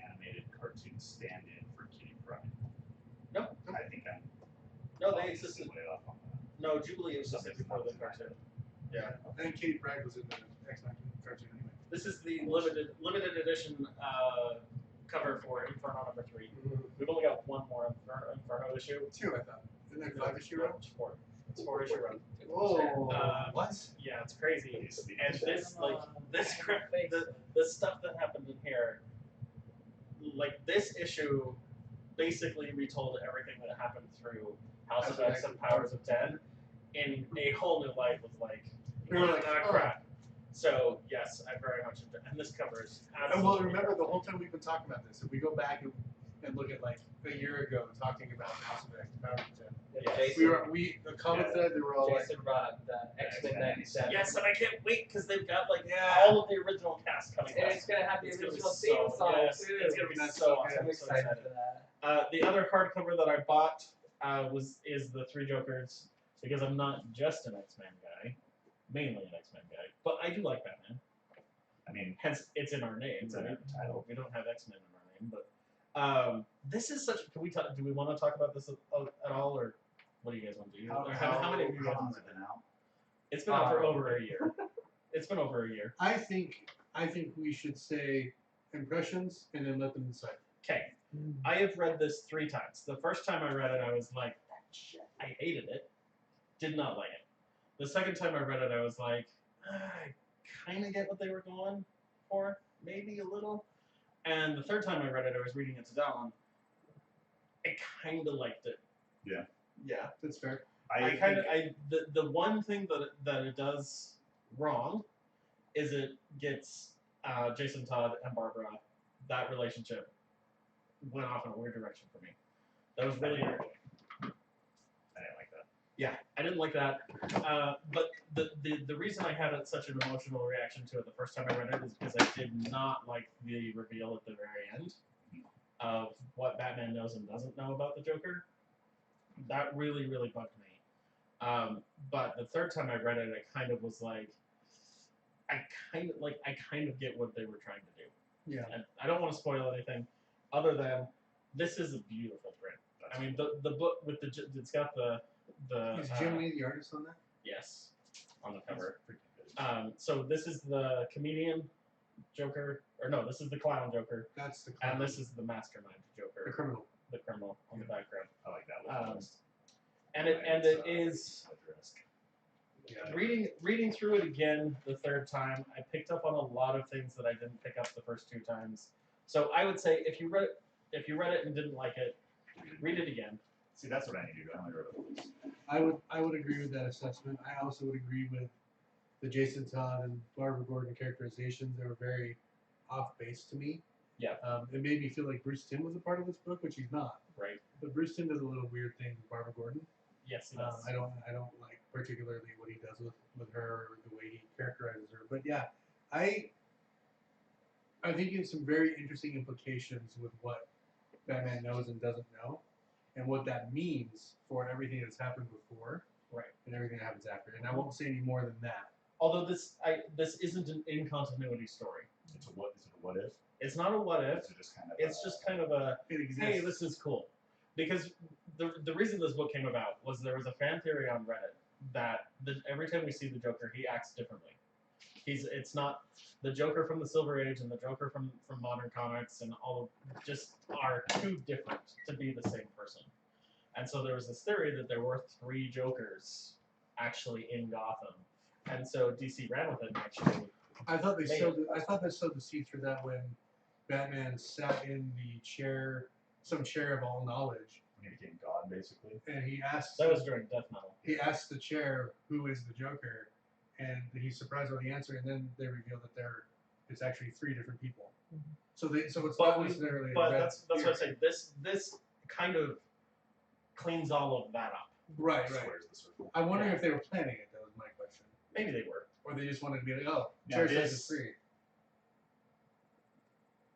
S3: animated cartoon stand-in for Kitty Pryde.
S1: No.
S3: I think I'm
S1: No, they existed.
S3: way off on that.
S1: No, Jubilee existed
S3: Something
S1: before the
S3: in my head.
S1: cartoon. Yeah.
S2: I think Katie Pryde was in the X-Men cartoon anyway.
S1: This is the limited edition cover for Inferno number 3. We've only got one more Inferno issue.
S2: 2, I thought. Isn't there 5 issue run?
S1: It's 4. It's 4 issue run.
S2: Whoa.
S1: What? Yeah, it's crazy.
S3: He's speaking
S1: And
S3: to
S1: this,
S3: that.
S1: like, this, the stuff that happened in here, like, this issue basically retold everything that happened through House of X and Powers of 10 in a whole new light with, like,
S2: You're like,
S1: crap. So, yes, I very much enjoy and this cover is
S2: And
S1: absolutely
S2: well, remember the whole time we've been talking about this, if we go back and look at like a year ago talking about House of X, Powers of 10,
S1: Yes.
S2: the comments said they were all like,
S4: Jason brought up the X-Men 97.
S1: Yes, and I can't wait because they've got like
S2: Yeah.
S1: all of the original cast coming
S4: And
S1: back.
S4: it's gonna have the
S1: It's gonna be
S4: original
S1: so-
S4: theme song
S1: yes,
S4: too.
S1: it's gonna be
S2: That's
S1: so
S2: so
S1: awesome.
S4: I'm
S1: I'm so
S4: excited
S1: excited.
S4: for that.
S1: The other hardcover that I bought is the Three Jokers because I'm not just an X-Men guy, mainly an X-Men guy, but I do like Batman.
S3: I mean,
S1: Hence, it's in our name.
S3: It's in
S1: Right?
S3: our title.
S1: We don't have X-Men in our name, but this is such. Can we talk? Do we want to talk about this at all, or what do you guys want to do? Or how many of you guys?
S3: long has it been out?
S1: It's been out for over a year. It's been over a year.
S2: I think we should say impressions and then let them decide.
S1: Okay. I have read this 3 times. The first time I read it, I was like, shit, I hated it. Did not like it. The second time I read it, I was like, I kind of get what they were going for, maybe a little. And the third time I read it, I was reading it to Dallin. I kind of liked it.
S3: Yeah.
S2: Yeah, that's fair.
S1: The one thing that it does wrong is it gets Jason Todd and Barbara, that relationship went off in a weird direction for me. That was really weird.
S3: I didn't like that.
S1: Yeah, I didn't like that. But the reason I had such an emotional reaction to it the first time I read it is because I did not like the reveal at the very end of what Batman knows and doesn't know about the Joker. That really, really bugged me. But the third time I read it, I kind of was like, I kind of get what they were trying to do.
S2: Yeah.
S1: And I don't want to spoil anything, other than this is a beautiful print. I mean, the book with it's got the
S2: Is Jim Lee the artist on that?
S1: yes, on the cover.
S3: That's freaking good.
S1: So this is the comedian Joker, or no, this is the clown Joker,
S2: That's the
S1: and this is the mastermind
S2: the
S1: Joker,
S2: criminal.
S1: the criminal on the background.
S3: I like that one.
S1: And it is.
S2: Yeah.
S1: Reading through it again the third time, I picked up on a lot of things that I didn't pick up the first 2 times. So I would say if you read it and didn't like it, read it again.
S3: See, that's what I need to do. I only read it once.
S2: I would agree with that assessment. I also would agree with the Jason Todd and Barbara Gordon characterizations. They were very off base to me.
S1: Yeah.
S2: It made me feel like Bruce Timm was a part of this book, which he's not.
S1: Right.
S2: But Bruce Timm does a little weird thing with Barbara Gordon.
S1: Yes, he does.
S2: I don't like particularly what he does with her or the way he characterizes her. But yeah, I think it's some very interesting implications with what Batman knows and doesn't know, and what that means for everything that's happened before,
S1: Right.
S2: and everything that happens after. And I won't say any more than that.
S1: Although this isn't an in continuity story.
S3: It's a what? Is it a what if?
S1: It's not a what if.
S3: Is it just kind of?
S1: It's just kind of a
S2: It exists.
S1: hey, this is cool. Because the reason this book came about was there was a fan theory on Reddit that every time we see the Joker, he acts differently. It's not the Joker from the Silver Age and the Joker from modern comics and all just are too different to be the same person. And so there was this theory that there were 3 Jokers actually in Gotham. And so DC ran with it and actually.
S2: I thought they
S1: Made
S2: sowed the seeds for that when Batman sat in the chair, some chair of all knowledge,
S3: When he became God, basically.
S2: and he asked.
S1: That was during Death Metal.
S2: He asked the chair, "Who is the Joker?" And he's surprised by the answer, and then they reveal that it's actually 3 different people. So it's
S1: But
S2: not necessarily.
S1: But that's what I'm saying. This kind of cleans all of that up.
S2: Right.
S3: Squares the circle.
S2: I wonder if they were planning it. That was my question.
S1: Maybe they were.
S2: Or they just wanted to be like, oh,
S3: Now
S2: chair says
S3: this-
S2: it's 3.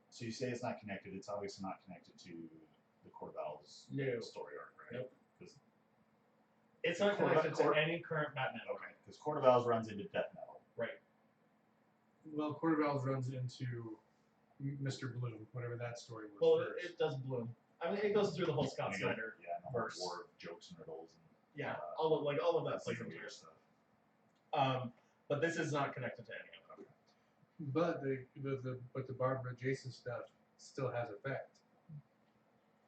S3: So you say it's not connected. It's obviously not connected to the Corval's
S1: No.
S3: story arc, right?
S1: Nope.
S3: 'Cause-
S1: It's not connected to any current Batman.
S3: okay, because Corval's runs into Death Metal.
S1: Right.
S2: Well, Corval's runs into Mr. Bloom, whatever that story was.
S1: Well,
S2: first.
S1: it does bloom. I mean, it goes through the whole Scott
S3: And you go-
S1: Snyder.
S3: Yeah, and the whole
S1: verse.
S3: war of jokes and riddles. And,
S1: Yeah, all of that plays
S3: some
S1: into
S3: weird
S1: it.
S3: stuff.
S1: But this is not connected to any of it.
S2: But the Barbara Jason stuff still has effect.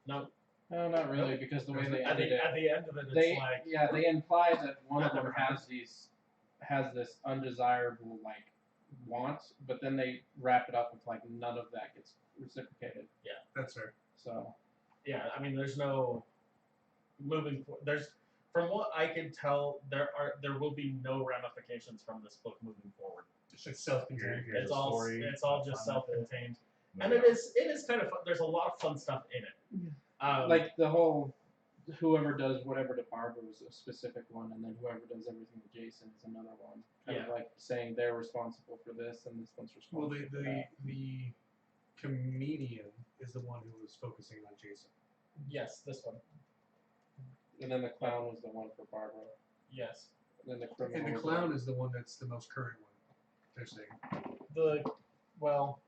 S1: No,
S5: No, not really, because the way they
S1: at
S5: ended
S1: the,
S5: it,
S1: at the end of it, it's
S5: they
S1: like
S5: they imply that one
S1: That
S5: of them
S1: never happened.
S5: has this undesirable like want, but then they wrap it up with like none of that gets reciprocated.
S2: That's fair.
S5: So
S1: yeah. I mean, there's no moving. There's from what I can tell, there will be no ramifications from this book moving forward.
S2: It's self-contained.
S3: Here's
S1: It's
S3: a
S1: all
S3: story,
S1: it's all
S3: have
S1: just
S3: fun with it.
S1: self-contained,
S3: Move
S1: and
S3: on.
S1: it is kind of fun. There's a lot of fun stuff in it.
S5: like the whole whoever does whatever to Barbara is a specific one, and then whoever does everything to Jason is another one. Kind of like saying they're responsible for this and this one's
S2: Well,
S5: responsible for that.
S2: the comedian is the one who was focusing on Jason.
S1: yes, this one.
S5: And then the clown was the one for Barbara.
S1: Yes.
S5: And the criminal.
S2: And the clown is the one that's the most current one. They're saying.
S1: Well,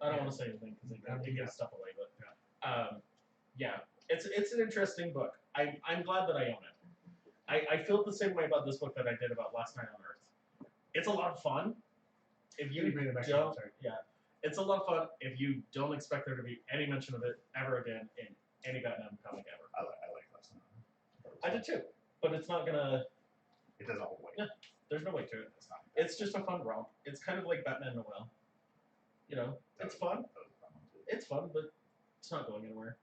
S1: I don't want to say anything because it gives stuff away, but yeah, it's an interesting book. I'm glad that I own it. I feel the same way about this book that I did about Last Night on Earth. It's a lot of fun. If you
S2: Bring it back
S1: don't,
S2: sorry.
S1: yeah, it's a lot of fun if you don't expect there to be any mention of it ever again in any Batman comic ever.
S3: I like Last Night.
S1: I did too, but it's not gonna.
S3: It doesn't hold weight.
S1: Yeah, there's no weight to it.
S3: It's not.
S1: It's just a fun romp. It's kind of like Batman Noel. You know, it's fun.
S3: That was a fun one, too.
S1: It's fun, but it's not going anywhere.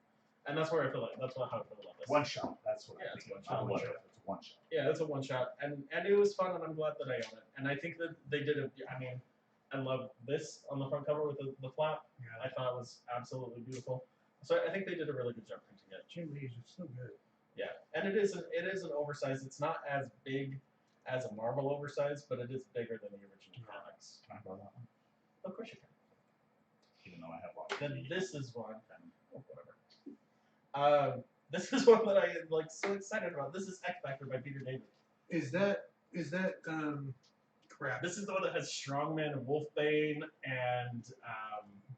S1: And that's where I feel like how I feel about this.
S3: One shot. That's what
S1: Yeah,
S3: I
S1: it's
S3: think.
S1: one shot.
S3: Not one shot. It's one shot.
S1: Yeah, it's a one shot, and it was fun, and I'm glad that I own it. And I think that they did it. I mean, I love this on the front cover with the flap.
S2: Yeah.
S1: I thought it was absolutely beautiful. So I think they did a really good job printing it.
S2: Jim Lee's just so good.
S1: Yeah, and it is an oversized. It's not as big as a Marvel oversized, but it is bigger than the original comics.
S3: Can I borrow that one?
S1: Of course you can.
S3: Even though I have lots.
S1: Then this is one. Oh, whatever. This is one that I am like so excited about. This is X Factor by Peter David.
S2: Is that crap?
S1: This is the one that has Strongman and Wolfbane and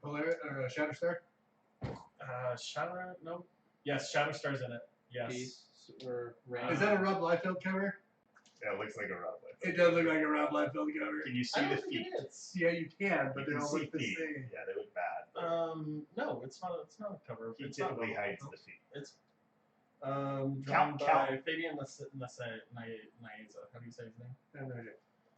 S2: Shatterstar?
S1: Shadow. No. Yes, Shatterstar's in it. Yes.
S5: Peace or Rain.
S2: Is that a Rob Liefeld cover?
S3: Yeah, it looks like a Rob Liefeld.
S2: It does look like a Rob Liefeld cover.
S3: Can you see
S1: I don't
S3: the
S1: think
S3: feet?
S1: it is.
S2: Yeah, you can, but
S3: You
S2: they
S3: can
S2: don't
S3: see
S2: look the
S3: feet.
S2: same.
S3: Yeah, they look bad.
S1: No, it's not. It's not a cover.
S3: He
S1: It's not
S3: typically
S1: Rob
S3: hides
S1: Liefeld.
S3: the feet.
S1: It's drawn by
S3: Count.
S1: Fabian Naiza. How do you say his name?
S2: I have no idea.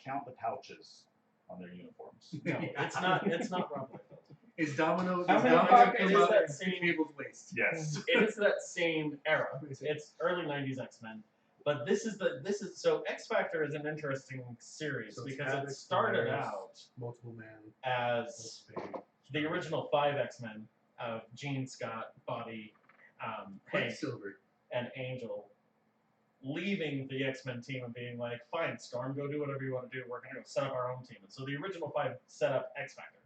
S3: Count the pouches on their uniforms.
S1: No, it's not. It's not Rob Liefeld.
S2: Is Domino?
S5: How
S2: Is
S5: many
S2: Domino
S5: pockets
S2: come
S1: is
S2: out
S1: that
S2: and
S1: same-
S2: people's waist?
S3: Yes.
S1: It is that same era. It's early '90s X-Men, but this is so X Factor is an interesting series
S2: So it's
S1: because
S2: Havoc,
S1: it started
S2: Polaris,
S1: out
S2: Multiple Man.
S1: as the original 5 X-Men of Jean, Scott, Bobby, Hank,
S2: Quicksilver.
S1: and Angel, leaving the X-Men team and being like, "Fine, Storm, go do whatever you want to do. We're gonna go set up our own team." And so the original 5 set up X Factor,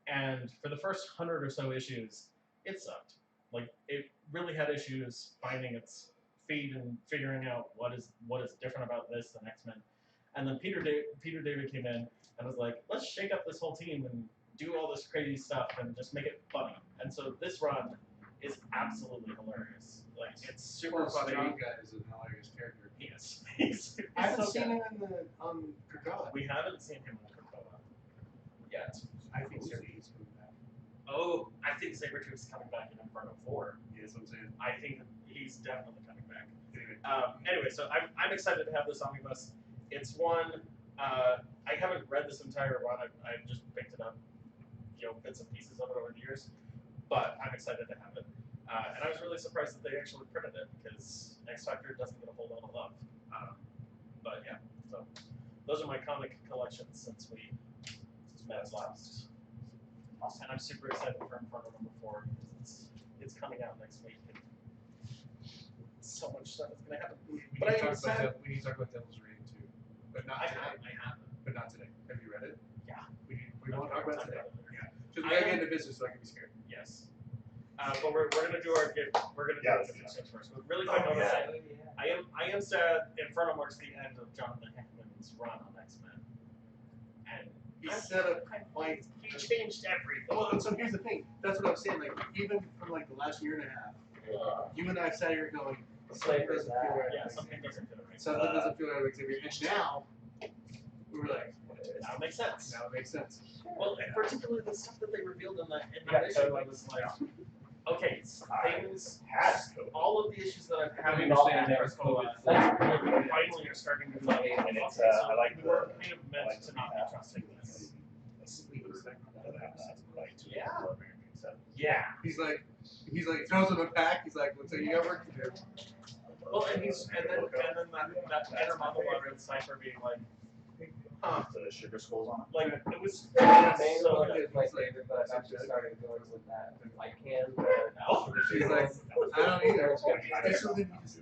S1: and for the first 100 or so issues, it sucked. Like it really had issues finding its feet and figuring out what is different about this than X-Men. And then Peter David came in and was like, "Let's shake up this whole team and do all this crazy stuff and just make it funny." And so this run is absolutely hilarious. Like it's super
S2: Plus,
S1: funny.
S2: John guy is a hilarious character.
S1: He's
S2: I haven't
S1: so
S2: seen
S1: good.
S2: him on Krakoa.
S1: We haven't seen him in Krakoa yet.
S2: I think Sergei's coming back.
S1: Oh, I think Sabretooth's coming back in Inferno 4.
S2: Yeah, that's what I'm saying.
S1: I think he's definitely coming back.
S2: Anyway.
S1: Anyway, so I'm excited to have this omnibus. It's one, I haven't read this entire run. I've just picked it up, bits and pieces of it over the years. But I'm excited to have it. And I was really surprised that they actually printed it because X Factor doesn't get a whole lot of love. But yeah, so those are my comic collections since met last. And I'm super excited for Inferno number 4 because it's coming out next week. And so much stuff is gonna happen. But I am sad.
S2: We need to talk about Devil's Reign too, but not
S1: I
S2: today.
S1: haven't.
S2: But not today. Have you read it?
S1: Yeah.
S2: We won't talk about it today. Yeah. So we
S1: I
S2: gotta
S1: am-
S2: get into business so I can be scared.
S1: Yes. But we're gonna do our gift. We're gonna do our gift exchange first. But really quick, on
S3: yeah.
S1: that, I am sad. Inferno marks the end of Jonathan Hickman's run on X-Men, and
S2: He set up like
S1: he changed everything.
S2: well, and so here's the thing. That's what I'm saying. Like even from like the last year and a half, you and I sat here going, something doesn't feel right.
S1: Yeah,
S2: with
S1: something
S2: Xavier.
S1: doesn't feel right.
S2: Something doesn't feel right with Xavier. And now we were like,
S1: Now it makes sense.
S2: now it makes sense.
S1: Well, and particularly the stuff that they revealed in that
S4: Yeah,
S1: issue,
S4: totally.
S1: I was like, okay, things,
S3: Has COVID.
S1: all of the issues that I've had
S5: We
S1: in all
S5: understand
S1: that
S5: that was
S1: Krakoa,
S4: That's
S1: finally are starting to be like, okay,
S3: And it's,
S1: so
S3: I like
S1: we were
S3: the-
S1: kind of meant to not be trusting this. Yeah. Yeah.
S2: He's like throws him a pack. He's like, looks like you got work to do.
S1: Well, and then that inner monologue with Cypher being like, huh,
S3: The sugar skulls on
S1: like it was
S4: Main
S1: so
S4: one
S1: good.
S4: is my favorite, but I'm just starting to go with that. I can, but
S1: Oh.
S2: She's like, I don't either.
S3: it.
S2: Especially when you just-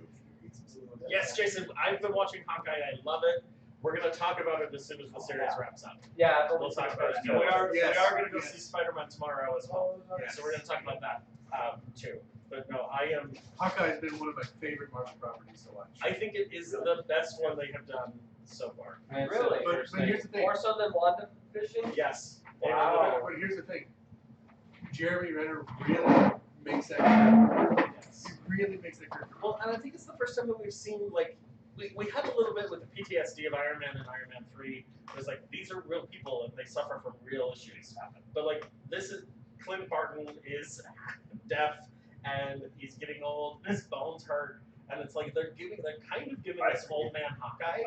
S1: Yes, Jason, I've been watching Hawkeye. I love it. We're gonna talk about it as soon as the series wraps up.
S4: yeah,
S1: We'll talk about it. And we are
S2: Yes.
S1: gonna go
S2: Yes.
S1: see Spider-Man tomorrow as well.
S2: Yes.
S1: So we're gonna talk about that too. But no, I am.
S2: Hawkeye's been one of my favorite Marvel properties to watch.
S1: I think it is the best one they have done so far.
S5: And so
S4: Really?
S5: the
S2: But,
S5: first
S2: but
S5: thing-
S2: here's the thing.
S4: More so than WandaVision?
S1: Yes.
S4: Wow.
S2: But here's the thing. Jeremy Renner really makes that character.
S1: Yes.
S2: He really makes that character.
S1: Well, and I think it's the first time that we've seen like we had a little bit with the PTSD of Iron Man and Iron Man 3. It was like these are real people and they suffer from real issues. But like this is Clint Barton is deaf and he's getting old. His bones hurt, and it's like they're kind of giving this old man Hawkeye.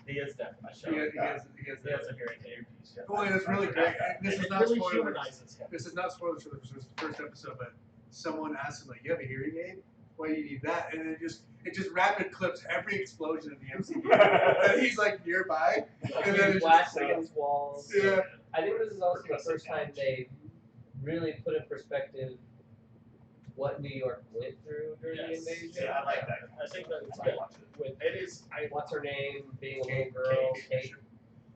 S1: He is deaf in the show.
S2: He has
S1: He has a hearing aid.
S2: Well, and it's really great. And this
S1: And
S2: is
S1: it
S2: not
S1: really
S2: spoilers.
S1: humanizes him.
S2: This is not spoilers for the first episode, but someone asked him like, "You have a hearing aid? Why do you need that?" And it just rapid clips every explosion in the MCU, and he's like nearby, and then it's
S4: Blast
S2: just
S4: against walls.
S2: yeah.
S4: I think this is also the first time they really put in perspective what New York went through during the
S1: Yes.
S4: invasion.
S3: Yeah, I like that.
S1: I think that it's
S3: I
S1: good.
S3: watched it.
S1: With it is.
S4: What's her name? Being a little
S2: Kate-
S4: girl.
S2: Kate
S4: Kate.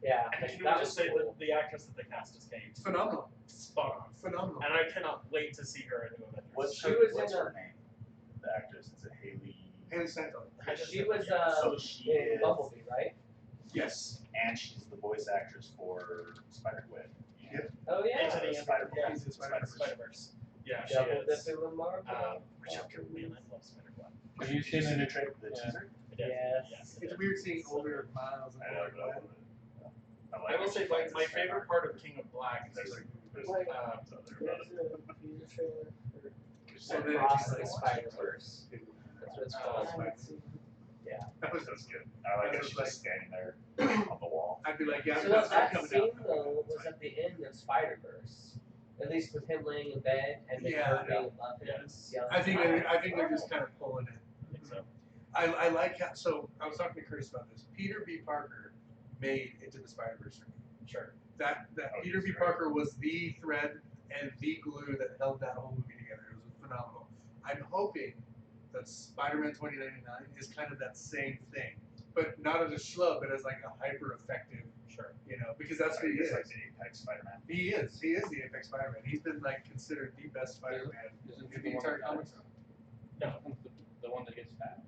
S4: Yeah.
S1: And
S4: like,
S1: can we
S4: that
S1: just
S4: was
S1: say
S4: cool.
S1: that the actress that they cast is Kate?
S2: It's phenomenal,
S1: Spot on.
S2: phenomenal.
S1: And I cannot wait to see her in New Avengers.
S3: What's
S4: She
S3: her,
S4: was
S3: what's
S4: in
S3: her name? The actress. Is it Haley?
S2: Haley Steinfeld.
S4: She was
S3: So she
S4: in
S3: is,
S4: Bumblebee, right?
S2: Yes.
S3: and she's the voice actress for Spider-Gwen.
S2: Yep.
S4: Oh yeah.
S1: Into the
S3: Spider-Man.
S1: yeah,
S2: He's in
S1: Spider-Verse. Yeah, she
S4: Double
S1: is.
S4: dipping with Marvel.
S1: Which man, I love Spider-Man.
S5: Have you
S3: Did you
S5: seen
S3: see
S5: the
S3: the trailer? The
S5: Yeah.
S3: teaser?
S4: Yes.
S2: It's weird seeing older Miles and
S3: I
S2: older
S3: don't know.
S2: Gwen.
S1: I will say my favorite part of King of Black
S3: There's
S1: is
S3: there's
S4: Like,
S3: comments out there about it.
S2: So then
S4: Across
S2: it's
S4: the
S2: like-
S4: Spider-Verse. That's what it's called.
S3: That was good. I like
S2: That
S3: that
S2: was
S3: she's
S2: like-
S3: just standing there on the wall.
S2: I'd be like, yeah,
S4: So
S2: I'm
S4: that
S2: coming
S4: scene
S2: out.
S4: though was at the end of Spider-Verse. At least with him laying in bed and then
S2: Yeah.
S4: her being above him.
S1: Yes.
S4: yelling,
S2: I think they're just kind of pulling it.
S1: I think so.
S2: I like how, so I was talking to Chris about this. Peter B. Parker made Into the Spider-Verse for me.
S1: Sure.
S2: That
S3: Oh,
S2: Peter
S3: he's
S2: B.
S3: great.
S2: Parker was the thread and the glue that held that whole movie together. It was phenomenal. I'm hoping that Spider-Man 2099 is kind of that same thing, but not as a schlub, but as like a hyper effective,
S1: Sure.
S2: because that's who he
S3: It's
S2: is.
S3: like the Apex Spider-Man.
S2: He is the Apex Spider-Man. He's been like considered the best Spider-Man
S5: Isn't
S2: in
S5: he
S2: the
S5: one
S2: entire
S5: that
S2: comics.
S5: dies? The one that gets fat.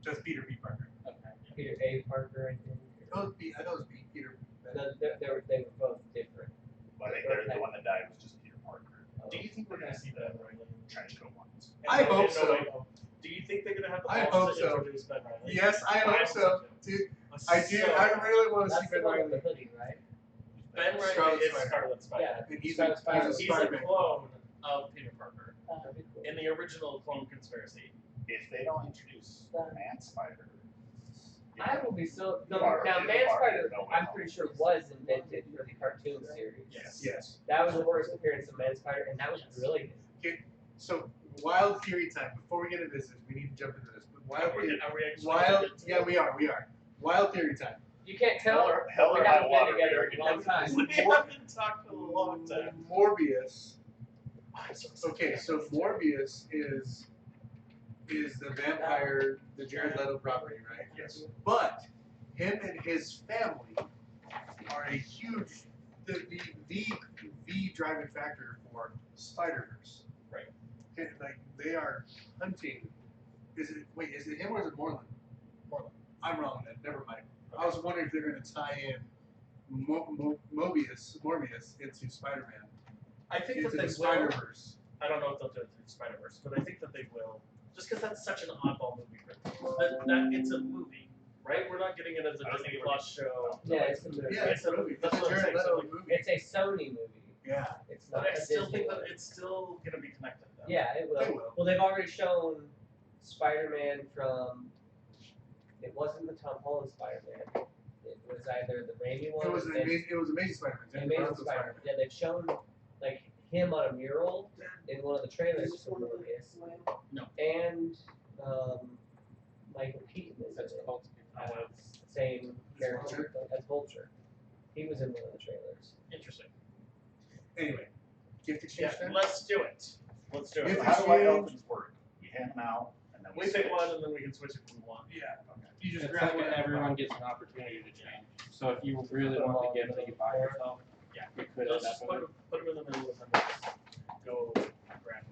S2: Just Peter B. Parker.
S5: Okay.
S4: Peter A. Parker, I think.
S2: I know it's B. Peter.
S4: No, they were both different.
S3: Well, I think the one that died was just Peter Parker.
S1: Do you think we're gonna see Ben Riley?
S3: Trench coat ones.
S2: I
S1: And
S2: hope
S1: no
S2: so.
S1: Way Home? Do you think they're gonna have the
S2: I
S1: balls
S2: hope
S1: to
S2: so.
S1: introduce Ben Riley?
S2: Yes, I hope so, dude. I do. I really want to see
S4: That's the
S2: Ben
S4: one with
S2: Riley.
S4: the hoodie, right?
S1: Ben Riley
S2: Scarlet
S1: is
S2: Spider.
S1: Scarlet Spider.
S4: Yeah.
S2: And he's
S4: Scarlet
S2: a
S4: Spider.
S1: He's a
S2: Spider-Man.
S1: clone of Peter Parker
S4: That'd be cool.
S1: in the original Clone Conspiracy.
S3: If they don't introduce Man Spider,
S4: I will be so.
S3: You
S4: No,
S3: are-
S4: now,
S3: you
S4: Man
S3: are
S4: Spider,
S3: no way
S4: I'm
S3: home.
S4: pretty sure was invented for the cartoon series.
S1: Yes.
S2: Yes.
S4: That was the first appearance of Man Spider, and that was brilliant.
S2: So wild theory time. Before we get into this, we need to jump into this. But wild theory.
S1: Are we actually
S2: Wild.
S1: gonna get to
S2: Yeah,
S1: it?
S2: we are. We are. Wild theory time.
S4: You can't tell.
S3: Hell
S4: we
S3: or
S4: haven't
S3: high
S4: been
S3: water,
S4: together
S3: we
S4: in a
S3: are
S4: long time.
S1: We haven't talked in a long time.
S2: Morbius.
S1: I'm so excited.
S2: Okay, so Morbius is the vampire, the Jared Leto property, right?
S3: Yes.
S2: But him and his family are a huge, the driving factor for Spider-Verse.
S1: Right.
S2: And, like they are hunting. Is it him or is it Moreland?
S1: Moreland.
S2: I'm wrong then. Never mind. I was wondering if they're going to tie in Morbius into Spider-Man,
S1: I think
S2: into
S1: that
S2: the
S1: they will.
S2: Spider-Verse.
S1: I don't know if they'll do it through Spider-Verse, but I think that they will. Just because that's such an oddball movie for them. That it's a movie, right? We're not getting it as a
S3: I don't
S1: Disney
S3: think we're
S1: Plus show.
S4: Yeah, it's a movie.
S2: Yeah, it's a movie.
S1: That's
S2: It's a
S1: what I'm
S2: Jared
S1: saying, so,
S2: Leto
S1: like,
S2: movie.
S4: It's a Sony movie.
S2: Yeah.
S4: It's not
S1: But I
S4: a
S1: still
S4: Disney
S1: think that
S4: one.
S1: it's still gonna be connected though.
S4: Yeah, it will.
S2: They will.
S4: Well, they've already shown Spider-Man from. It wasn't the Tom Holland Spider-Man. It was either the Raimi one.
S2: It was
S4: or
S2: Amazing Spider-Man.
S4: the Amazing Spider-Man. Yeah, they've shown like him on a mural in one of the trailers for Morbius.
S1: No.
S4: And Michael Keaton is
S5: That's
S4: in it
S5: called.
S4: as same character
S2: Vulture?
S4: as Vulture. He was in one of the trailers.
S1: Interesting.
S2: Anyway, gift exchange
S1: Yeah,
S2: time?
S1: let's do it. Let's do
S2: If
S1: it.
S3: So
S2: it's
S3: how do white
S2: huge-
S3: elephants work? We hand them out, and then
S1: We
S3: switch.
S1: pick one and then we can switch if we want.
S2: Yeah.
S3: Okay.
S2: You just
S5: It's
S2: grab
S5: like
S2: one.
S5: everyone gets an opportunity to change. So if you really want the gift that you buy yourself,
S1: Yeah.
S5: you could
S1: Let's
S5: end
S1: just
S5: up
S1: put
S5: with
S1: them in the middle and then we'll just go grab.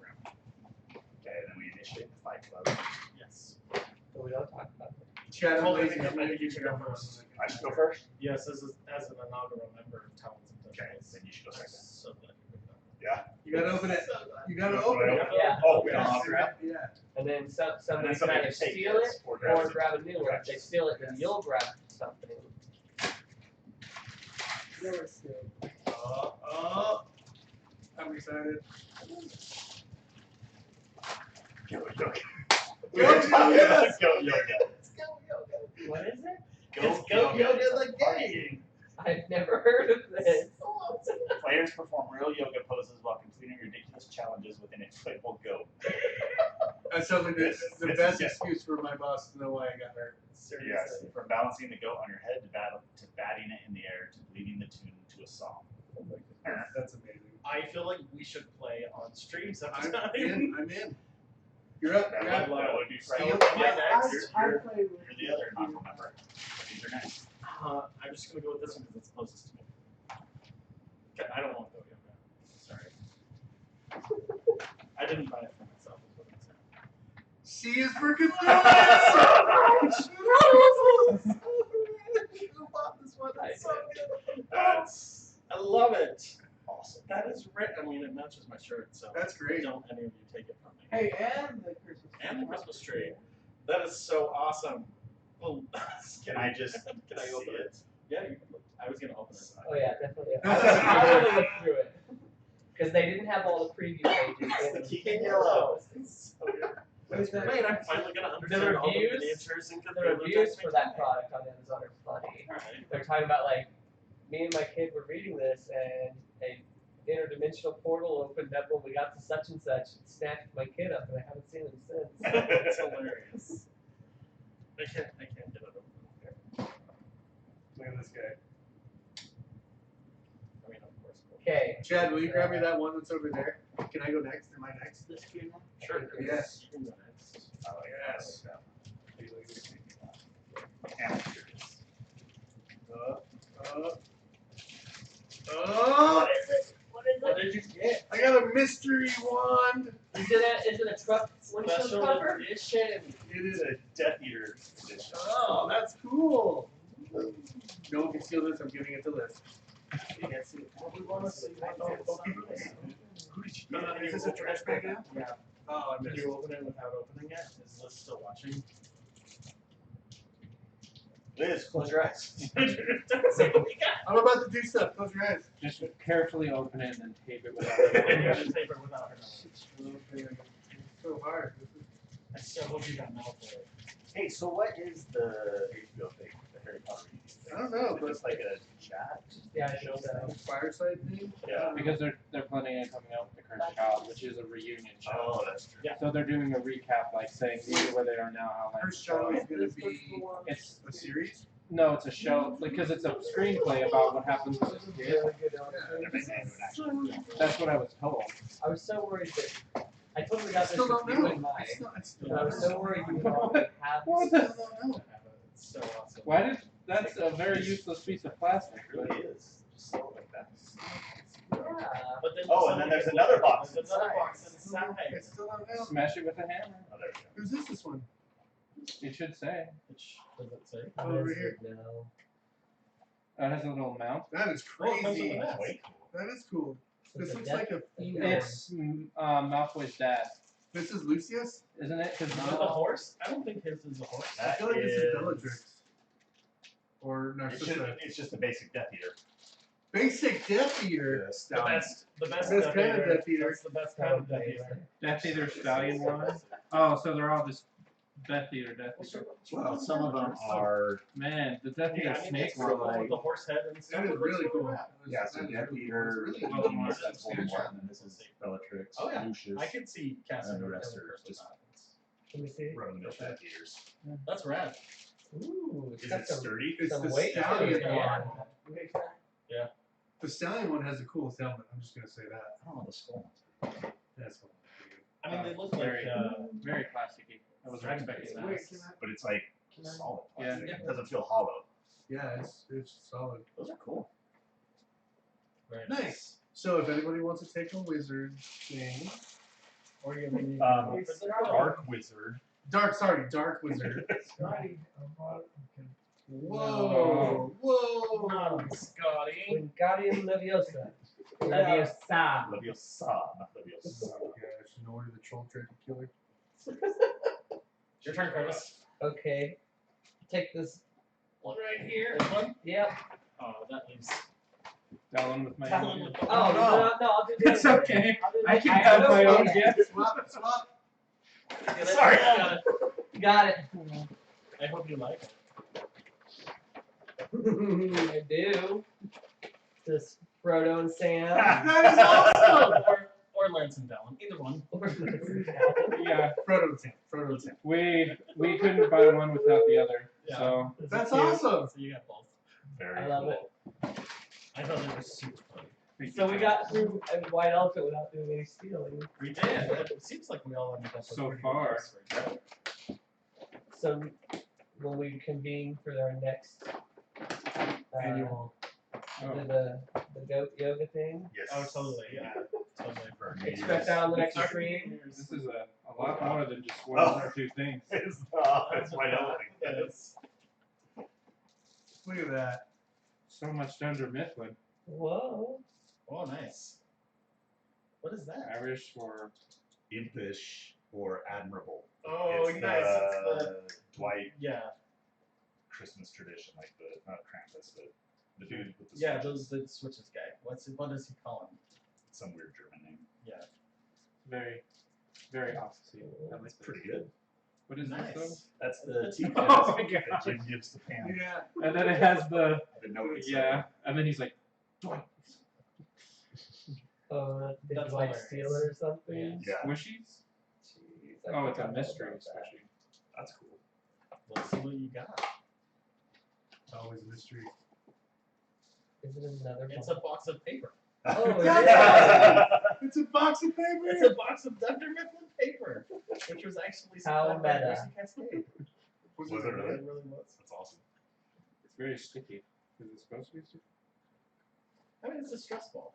S2: Chad, I'm
S1: Hold on,
S2: lazy. I'm
S1: I
S2: gonna
S1: think you
S2: give
S1: should
S2: you
S1: go
S2: that
S1: first.
S2: one.
S3: I should go first?
S1: Yes, as an inaugural member of Talents and
S3: Okay,
S1: Touches.
S3: then you should go second.
S1: So glad you picked that.
S3: Yeah.
S2: You gotta open it.
S1: So glad.
S2: You gotta
S3: Do I
S2: open it.
S3: open
S4: Yeah.
S3: Oh,
S1: Okay.
S3: yeah.
S2: Yeah. Yeah.
S4: And then
S3: And
S4: somebody
S3: then somebody
S4: can either
S3: can take
S4: steal
S3: this
S4: it
S3: or
S4: or
S3: it.
S4: grab a new one. If they
S3: Gotcha.
S4: steal it, then you'll grab something.
S2: I'm excited.
S3: Go yoga.
S2: Go yoga.
S3: Go yoga.
S4: What is it?
S1: It's Go Yoga
S3: It's a
S1: the
S3: party
S1: game.
S4: I've never heard of this.
S3: Players perform real yoga poses while completing ridiculous challenges with an inflatable goat.
S2: That sounds like
S3: This
S2: the
S3: is
S2: best
S3: it.
S2: excuse for my boss to know why I got hurt.
S3: Yes, from balancing the goat on your head to batting it in the air to leading the tune to a song.
S2: That's amazing.
S1: I feel like we should play on stream
S2: I'm
S1: sometime.
S2: in. I'm in. You're up.
S3: That
S2: You're up.
S3: would be
S1: So,
S3: right.
S1: am I next?
S3: You're the other non-member. These are next.
S1: I'm just gonna go with this one because it's closest to me. Okay, I don't want to go yoga. Sorry. I didn't buy it for myself. Is what I'm saying.
S2: C is for Cthulhu.
S1: Who bought this one?
S4: I
S1: It's so good. I love it.
S3: Awesome.
S1: That is right. I mean, it matches my shirt, so
S2: That's great.
S1: don't any of you take it from me.
S5: Hey, and the Christmas
S1: And the Christmas tree. That is so awesome. Oh,
S3: Can I just
S1: Can I
S3: see
S1: open
S3: it?
S1: Yeah, you can look. I was gonna open it.
S4: Oh yeah, definitely. I want to look through it because they didn't have all the preview pages.
S1: It's the King Yellow. It's so good.
S2: What is that?
S1: Wait, I'm finally gonna understand all the
S4: reviews-
S1: miniatures and
S4: The reviews for that product on Amazon are funny.
S1: Alright.
S4: They're talking about like me and my kid were reading this and a interdimensional portal opened up when we got to such and such and snatched my kid up and I haven't seen him since.
S1: It's hilarious. I can't get it open.
S2: Look at this guy.
S1: I mean, of course.
S4: Okay.
S2: Chad, will you grab me that one that's over there? Can I go next? Am I next?
S1: Sure.
S2: Yes.
S1: You can go next.
S3: Oh,
S2: Yes.
S3: Amateurs.
S2: Oh!
S1: What did you get?
S2: I got a mystery wand.
S4: Is it a truck windshield
S1: Special
S4: cover?
S1: edition.
S3: It is a Death Eater edition.
S2: Oh, that's cool. No one can steal this. I'm giving it to Liz.
S1: You can't see it. Well, we want to see what the
S3: Who did you
S1: No, no,
S3: get?
S1: you
S2: Is this a
S1: open
S2: trash
S1: it.
S2: bag now?
S1: Yeah.
S2: Oh, I
S1: Did
S2: missed
S1: you
S2: it.
S1: open it without opening it? Is Liz still watching?
S3: Liz, close your eyes.
S1: Don't say what we got.
S2: I'm about to do stuff. Close your eyes.
S5: Just carefully open it and then tape it without
S1: And you
S5: it.
S1: should tape it without her knowledge.
S2: It's so hard.
S1: I still hope you got mouth for it.
S3: Hey, so what is the HBO thing? The Harry Potter thing?
S2: I don't know,
S3: Is it
S2: but
S3: just like a chat?
S4: Yeah, I think so.
S2: Fireside thing?
S3: Yeah.
S5: Because they're planning on coming out with the Cursed Child, which is a reunion show.
S3: Oh, that's true.
S1: Yeah.
S5: So they're doing a recap, like saying these are where they are now, how life
S2: First
S5: is
S2: show
S5: going.
S2: is going to be
S5: It's
S2: a series?
S5: no, it's a show because it's a screenplay about what happens with this kid.
S4: Really good
S3: They're making it into an actual film.
S5: That's what I was told.
S4: I was so worried that I totally got
S2: I
S4: this
S2: still don't
S4: with you
S2: know.
S4: in mind.
S2: I still
S4: But I
S2: don't
S4: was so
S2: know.
S4: worried you would already have
S5: What
S4: this.
S2: I still don't know.
S1: It's so awesome.
S5: Why did that's a very useless piece of plastic?
S3: It really is. Just so like that.
S4: Yeah.
S1: But then
S3: Oh, and then there's another box
S1: There's another
S3: inside.
S1: box inside.
S2: I still don't know.
S5: Smash it with a hammer.
S3: Oh, there we go.
S2: Who's this one?
S5: It should say.
S1: Which does it say?
S2: Over here.
S4: No.
S5: It has a little mount.
S2: That is
S1: Oh, it comes with
S2: crazy.
S1: a mask.
S3: Way cool.
S2: That is cool. This
S4: It's a
S2: looks
S4: death
S2: like a
S4: female.
S2: female.
S5: It's Malfoy's dad,
S2: This is Lucius?
S5: isn't it? Because
S1: Is it a horse? I don't think his is a horse.
S2: I feel like this is Bellatrix. Or
S3: It's just,
S2: Narcissa.
S3: it's just a basic Death Eater.
S2: Basic Death Eater.
S1: The best
S2: Best
S1: Death
S2: kind of
S1: Eater.
S2: Death Eater.
S1: That's the best kind of Death Eater.
S5: Death Eater Stallion one. Oh, so they're all just Death Eater.
S3: Well, some of them are.
S5: Man, the Death
S1: Yeah,
S5: Eater
S1: I mean,
S5: snake
S1: it's
S5: were
S1: cool with
S5: like.
S1: the horse head and stuff.
S2: That is
S1: It looks
S2: really cool.
S1: rad.
S3: Yeah, so
S2: That is
S3: Death
S2: really
S3: Eater,
S2: cool. It's
S1: really
S2: really
S1: cool.
S3: that's Voldemort, and then this is Bellatrix,
S1: Oh, yeah.
S3: Lucius,
S1: I could see casting
S3: And the
S1: him
S3: rest
S1: as a
S3: are
S1: person
S3: just-
S1: with
S4: Can we see?
S3: run the Death Eaters.
S1: that. That's rad.
S4: Ooh, it's
S3: Is
S4: got
S3: it
S4: some,
S3: sturdy?
S2: It's
S4: some
S2: the
S4: weight to
S2: stallion
S4: it. Yeah.
S2: one. The stallion one has the coolest helmet. I'm just gonna say that.
S3: I don't know the skull.
S2: That's one.
S1: I mean, they look like
S5: Very,
S1: uh,
S5: very plasticky. I was
S1: Dragon
S5: expecting
S1: Ball
S5: that.
S1: Z.
S3: But it's like
S4: Can I-
S3: solid
S5: Yeah.
S3: plastic. It doesn't feel hollow.
S2: Yeah, it's solid.
S3: Those are cool.
S1: very
S2: Nice. So if anybody wants to take a wizard thing,
S1: Or you maybe
S3: Dark Wizard.
S2: Dark Wizard.
S4: Scotty.
S2: Whoa, whoa.
S1: Scotty.
S4: Wingardium Leviosa. Leviosa.
S3: Leviosa, not Leviosa.
S2: Oh gosh, no wonder the troll tried to kill her.
S1: Your turn, Curtis.
S4: Okay. Take this.
S1: One right here. This one?
S4: Yep.
S1: Oh, that leaves.
S5: Talon with my
S1: Talon
S5: own.
S1: with the
S4: Oh, no, I'll do this.
S5: It's okay.
S4: I'll do
S5: I
S4: this.
S5: can have
S4: know
S5: my own
S4: what-
S5: gift.
S2: Swap.
S4: Get it?
S1: Sorry.
S4: Got it.
S1: I hope you like it.
S4: I do. This Frodo and Sam.
S2: That is awesome.
S1: Or Lance and Talon. Either one.
S5: Yeah,
S2: Frodo and Sam.
S5: we couldn't buy one without the other.
S1: Yeah.
S5: So
S2: That's
S1: Cute.
S2: awesome.
S1: So you got both.
S3: Very
S4: I love
S3: cool.
S4: it.
S1: I thought they were super fun.
S4: So we got through a White Elephant without doing any stealing.
S1: We did. It seems like we all ended up with
S5: So
S1: pretty good
S5: far.
S1: picks for each other.
S4: So will we convene for our next
S2: Annual.
S4: the goat yoga thing?
S3: Yes.
S1: Oh, totally. Yeah. Totally.
S3: For New
S4: Expect
S3: Year's.
S4: that on the next
S1: Our
S4: stream.
S5: This is a lot more than just one
S3: Oh.
S5: or two things.
S3: It's White Elephant.
S1: It's
S2: Look at that.
S5: So much Dunder Mifflin.
S4: Whoa.
S1: oh nice. What is that?
S5: Irish for
S3: Impish or admirable.
S1: Oh,
S3: It's
S1: nice. It's
S3: the Dwight
S1: yeah.
S3: Christmas tradition, like the not Krampus, but the dude with the
S1: Yeah,
S3: switches.
S1: the switches guy. What does he call him?
S3: Some weird German name.
S1: Yeah.
S5: very, very opposite. I like
S3: That's
S5: this.
S3: pretty good.
S5: What is this
S1: Nice.
S3: That's the tea
S5: Oh my
S3: that
S5: God.
S3: Jim gives to Pam.
S2: Yeah.
S5: though? And then it has the
S3: The note is,
S5: yeah, and then he's like, Dwight,
S4: Did
S1: That's
S4: Dwight
S1: hilarious.
S4: steal it or something?
S3: Yeah,
S5: squishies?
S4: Jeez, I
S5: Oh, it's a
S4: forgot
S5: mystery
S4: about that.
S5: squishy.
S3: that's cool.
S1: Let's see what you got.
S2: It's always a mystery.
S4: Is it another
S1: It's
S4: one?
S1: a box of paper.
S4: Oh,
S2: Yeah. It's a box of paper.
S1: It's a box of Dunder Mifflin paper, which was actually
S4: How
S1: supplied by
S4: meta.
S1: Mercy Cascade.
S3: Was
S2: it
S3: it really?
S1: It really was.
S3: That's awesome.
S5: It's very sticky. Is it supposed to be sticky?
S1: I mean, it's a stress ball.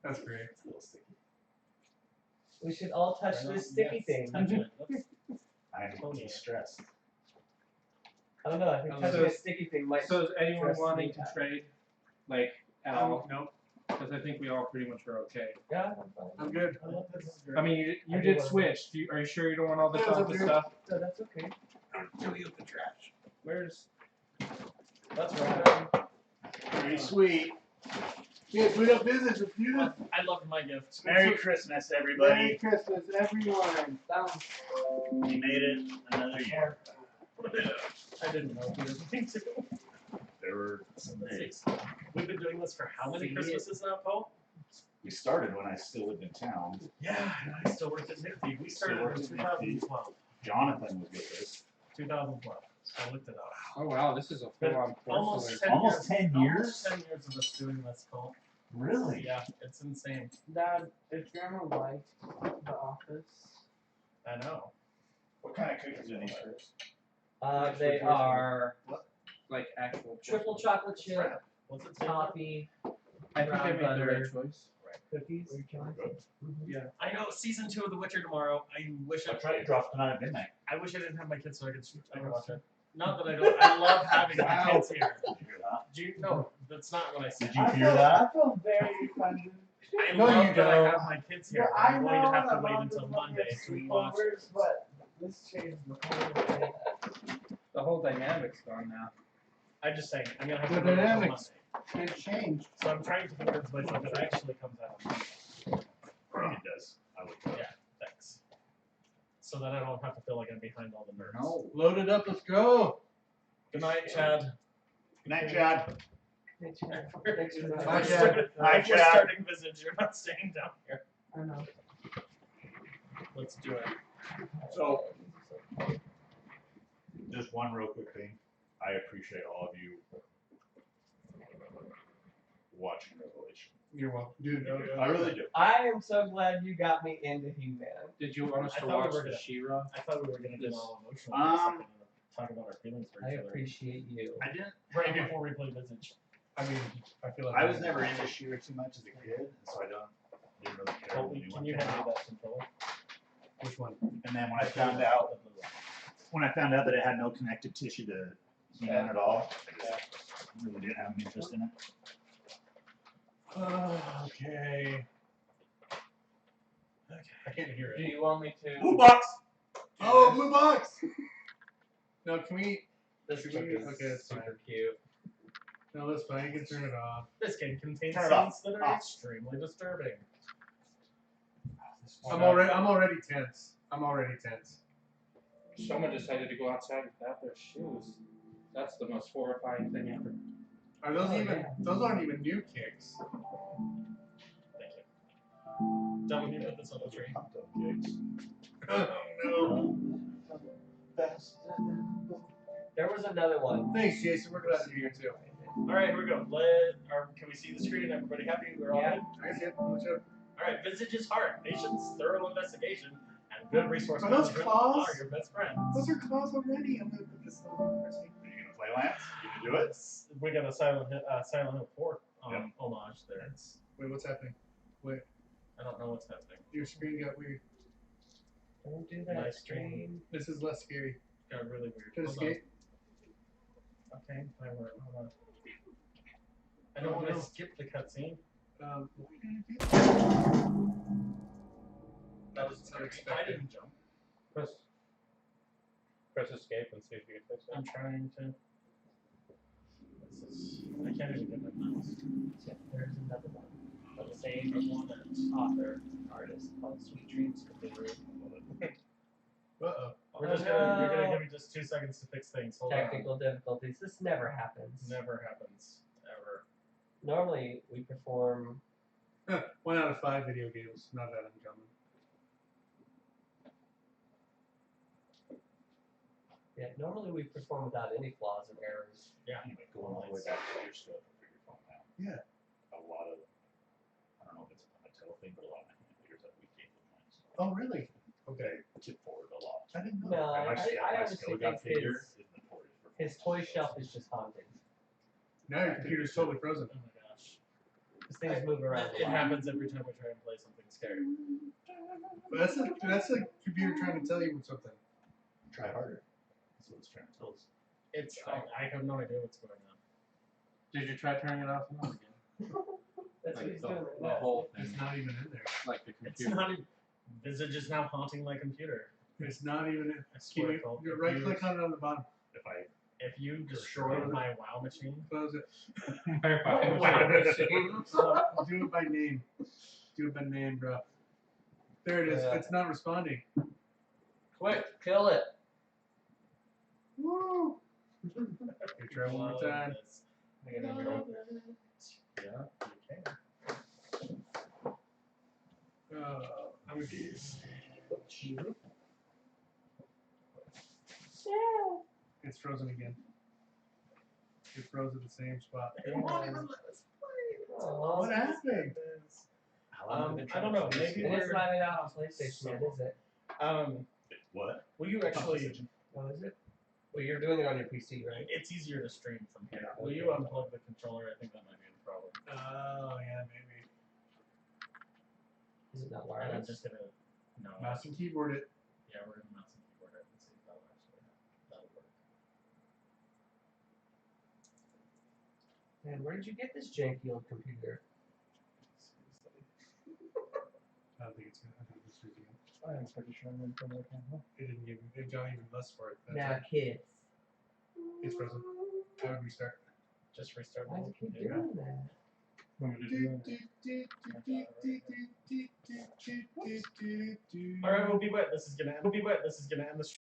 S2: That's great.
S3: It's a little sticky.
S4: We should all touch
S1: Right on.
S4: this sticky
S1: Yes,
S4: thing.
S1: touch it. Let's-
S3: I'm
S1: Totally.
S3: de-stressed.
S4: I don't know. I think
S5: Oh,
S4: touching
S5: so-
S4: a sticky thing might.
S5: So is anyone
S4: stress
S5: wanting
S4: me
S5: to
S4: out.
S5: trade, like at all?
S2: Nope.
S5: Because I think we all pretty much are okay.
S4: Yeah, I'm fine.
S2: I'm good.
S1: I love this. Is great.
S5: I mean, you
S4: I do
S5: did
S4: wanna-
S5: switch. Are you sure you don't want all the
S2: Yeah,
S5: Delta
S2: dude.
S5: stuff?
S4: So that's okay.
S2: Throw you in the trash.
S5: Where's
S1: That's right.
S3: Pretty sweet.
S2: Yes, we got Visage. Let's do this.
S1: I loved my gift.
S3: Merry Christmas,
S2: Merry
S3: everybody.
S2: Christmas, everyone.
S3: You made it another year.
S1: I didn't know he was going to.
S3: There were some days.
S1: We've been doing this for how many
S4: See,
S1: Christmases now, Paul?
S3: We started when I still lived in town.
S1: Yeah, and I still worked at Nifty. We started
S3: Still worked
S1: in
S3: at Nifty.
S1: 2012.
S3: Jonathan was with us.
S1: 2012. I looked it up.
S5: Oh wow, this is a full-on
S1: Almost
S5: porcelain.
S1: 10
S3: Almost
S1: years.
S3: 10
S1: Almost
S3: years?
S1: 10 years of us doing this, Cole.
S3: Really?
S1: Yeah, it's insane.
S5: Dad, is Grandma like the office?
S1: I know.
S3: What kind of cookies are these first?
S4: They are
S5: Like actual
S4: triple
S5: porcelain.
S4: chocolate chip,
S1: Crap. What's it say?
S4: toffee,
S5: I think I made the
S4: butter.
S5: right choice.
S4: cookies.
S3: Good.
S5: Yeah.
S1: I know, season 2 of The Witcher tomorrow. I wish I
S3: I tried to drop tonight at midnight.
S1: I wish I didn't have my kids so I could watch it. Not that I don't. I love having my
S2: Wow.
S1: kids here.
S3: Did you hear that?
S1: Do you, no, that's not what I said.
S3: Did you hear that?
S6: feel very offended.
S1: I
S2: No,
S1: love
S2: you
S1: that I
S2: don't.
S1: have my kids here.
S6: Yeah, I
S1: I'm going to
S6: know
S1: have to
S6: that
S1: wait
S6: mom
S1: until
S6: doesn't want
S1: Monday
S6: me
S1: to watch.
S6: sleepovers, but this changed the whole thing.
S5: The whole dynamic's gone now.
S1: I'm just saying, I'm gonna have
S2: The
S1: to wait until
S2: dynamics.
S1: Monday.
S2: It changed.
S1: So I'm trying to convince myself it actually comes out on Monday.
S3: I think it does. I looked it up.
S1: Yeah, thanks. So that I don't have to feel like I'm behind all the nerds.
S3: No.
S2: Load it up. Let's go.
S1: Good night, Chad.
S3: Good night, Chad.
S4: Thanks for
S2: Bye,
S1: We're
S2: Chad.
S1: starting-
S3: Bye,
S1: We're
S3: Chad.
S1: starting Visage. You're not staying down here.
S6: I know.
S1: Let's do it.
S3: So, just one real quick thing. I appreciate all of you watching Revelation.
S2: You're welcome. Dude,
S3: I really do.
S4: I am so glad you got me into He-Man.
S5: Did you want us
S1: I
S5: to
S1: thought we
S5: watch
S1: were
S5: the
S1: gonna-
S5: She-Ra?
S1: I thought we were gonna get
S5: This-
S1: all emotional for a second and talk about our feelings for
S4: I
S1: each other.
S4: appreciate you.
S3: I didn't.
S1: Right before we play Visage.
S2: I mean, I feel like
S3: I was never into She-Ra too much as a kid, and so I don't. Didn't really care
S1: Oh,
S3: when the new
S1: can
S3: one
S1: you
S3: came
S1: hand me
S3: out.
S1: that controller?
S2: Which one?
S3: And then when I found out that it had no connective tissue to He-Man at all, I just really didn't have any interest in it.
S2: Okay. I can't hear
S4: Do
S2: it.
S4: you want me to?
S3: Blue box.
S2: Oh, blue box! No, can we?
S4: This
S2: Should
S4: book
S2: we-
S4: is
S2: okay, that's fine.
S4: super cute.
S2: No, that's fine. You can turn it off.
S1: This game contains
S3: Turn it off.
S1: scenes that are
S3: Off.
S1: extremely disturbing.
S2: I'm already tense. I'm already tense.
S5: Someone decided to go outside without their shoes. That's the most horrifying thing ever.
S2: Are those
S4: Oh,
S2: even?
S4: yeah.
S2: Those aren't even new kicks.
S1: Thank you. Don't you put this on the tree?
S3: Hot dog cakes.
S2: Oh no!
S4: There was another one.
S2: Thanks, Jason. We're glad to be here too.
S1: All right, here we go. Can we see the screen? Everybody happy? We're all
S4: Yeah.
S1: good?
S2: I see it. Watch out.
S1: All right. Visage's heart, patience, thorough investigation, and good resource
S2: Are those
S1: management
S2: claws?
S1: are your best friends.
S2: Those are claws already. I'm gonna put this on.
S3: Are you gonna play Lance? You gonna do it?
S1: We got a Silent Hill 4
S3: Yep.
S1: homage there.
S2: Wait, what's happening? Wait,
S1: I don't know what's happening.
S2: your screen got weird.
S4: Don't do
S1: My
S4: that,
S1: screen.
S4: screen.
S2: This is less scary.
S1: Got really weird.
S2: Could
S1: Hold on.
S2: escape.
S1: Okay, fine. Hold on. I don't want to skip the cutscene.
S2: What are you gonna do?
S1: That was
S2: That's
S1: I
S2: unexpected.
S1: didn't jump.
S5: Press escape and see if you can fix it.
S1: I'm trying to. I can't even get my mouse.
S4: Yeah, there's another one. Of the
S1: I
S4: same
S1: want it.
S4: author, artist, called Sweet Dreams Cathedral.
S2: Uh-oh.
S1: You're gonna give me just 2 seconds to fix things. Hold
S4: Technical difficulties. This never happens.
S1: on. Never happens. Ever.
S4: Normally, we perform.
S2: 1 out of 5 video games. Not that uncommon.
S4: Yeah, normally we perform without any flaws and errors.
S3: Anyway, going all the way back to your stuff and figure phone now.
S2: Yeah.
S3: A lot of, I don't know if it's a Mattel thing, but a lot of my hand figures have weak game points.
S2: Oh, really?
S3: Okay. Tip forward a lot.
S2: I didn't know.
S4: No,
S3: And
S4: I
S3: my
S4: honestly
S3: skill gun
S4: think
S3: figure
S4: his
S3: is notorious for
S4: his toy shelf is just haunting.
S2: Now your computer's totally frozen.
S1: Oh my gosh.
S4: Because things move around.
S1: It happens every time we try and play something scary.
S2: But that's a computer trying to tell you something.
S3: Try harder. That's what it's trying to tell us.
S1: I have no idea what's going on.
S5: Did you try turning it off and on again?
S4: That's what
S5: Like
S4: he's
S5: the,
S4: doing
S5: the
S4: right now.
S5: whole thing.
S2: It's not even in there.
S5: Like the
S1: It's
S5: computer.
S1: not even. Visage is now haunting my computer.
S2: It's not even in.
S1: I swear.
S2: Keep
S1: Cole,
S2: it, you right click on it on the bottom.
S3: If
S1: If you destroyed my WoW machine,
S2: Close it.
S4: Wow, machine.
S2: Do it by name. Do it by name, bro. There it is.
S4: Yeah.
S2: It's not responding.
S4: Quick, kill it.
S2: Woo! Okay, try one more time.
S1: this. I gotta hear it. Yeah, you can.
S2: I'm gonna do this. It's frozen again. It froze at the same spot.
S1: It won't even let us play.
S4: Oh,
S2: What happened?
S1: I don't know. Maybe
S4: And it's
S1: we're.
S4: not out on PlayStation yet, is it?
S3: What?
S1: Will you actually?
S4: Oh, is it? Well, you're doing it on your PC, right?
S1: It's easier to stream from here. Will you unplug the controller? I think that might be the problem.
S2: Oh, yeah, maybe.
S4: Is it not
S1: And I'm
S4: wireless?
S1: just gonna. No.
S2: Mouse and keyboard it.
S1: Yeah, we're gonna mouse and keyboard it and see if that'll work.
S4: Man, where did you get this janky old computer?
S2: I don't think it's gonna. I think it's freezing.
S5: I'm pretty sure I'm in for more time.
S2: It didn't give. It got even less for it. That's
S4: Now,
S2: it.
S4: kids.
S2: It's frozen. I would restart.
S1: Just restart
S4: Why
S1: the
S4: do you keep
S1: computer.
S4: doing that?
S5: Want me to do that?
S1: All right, we'll be wet. This is gonna end the stream.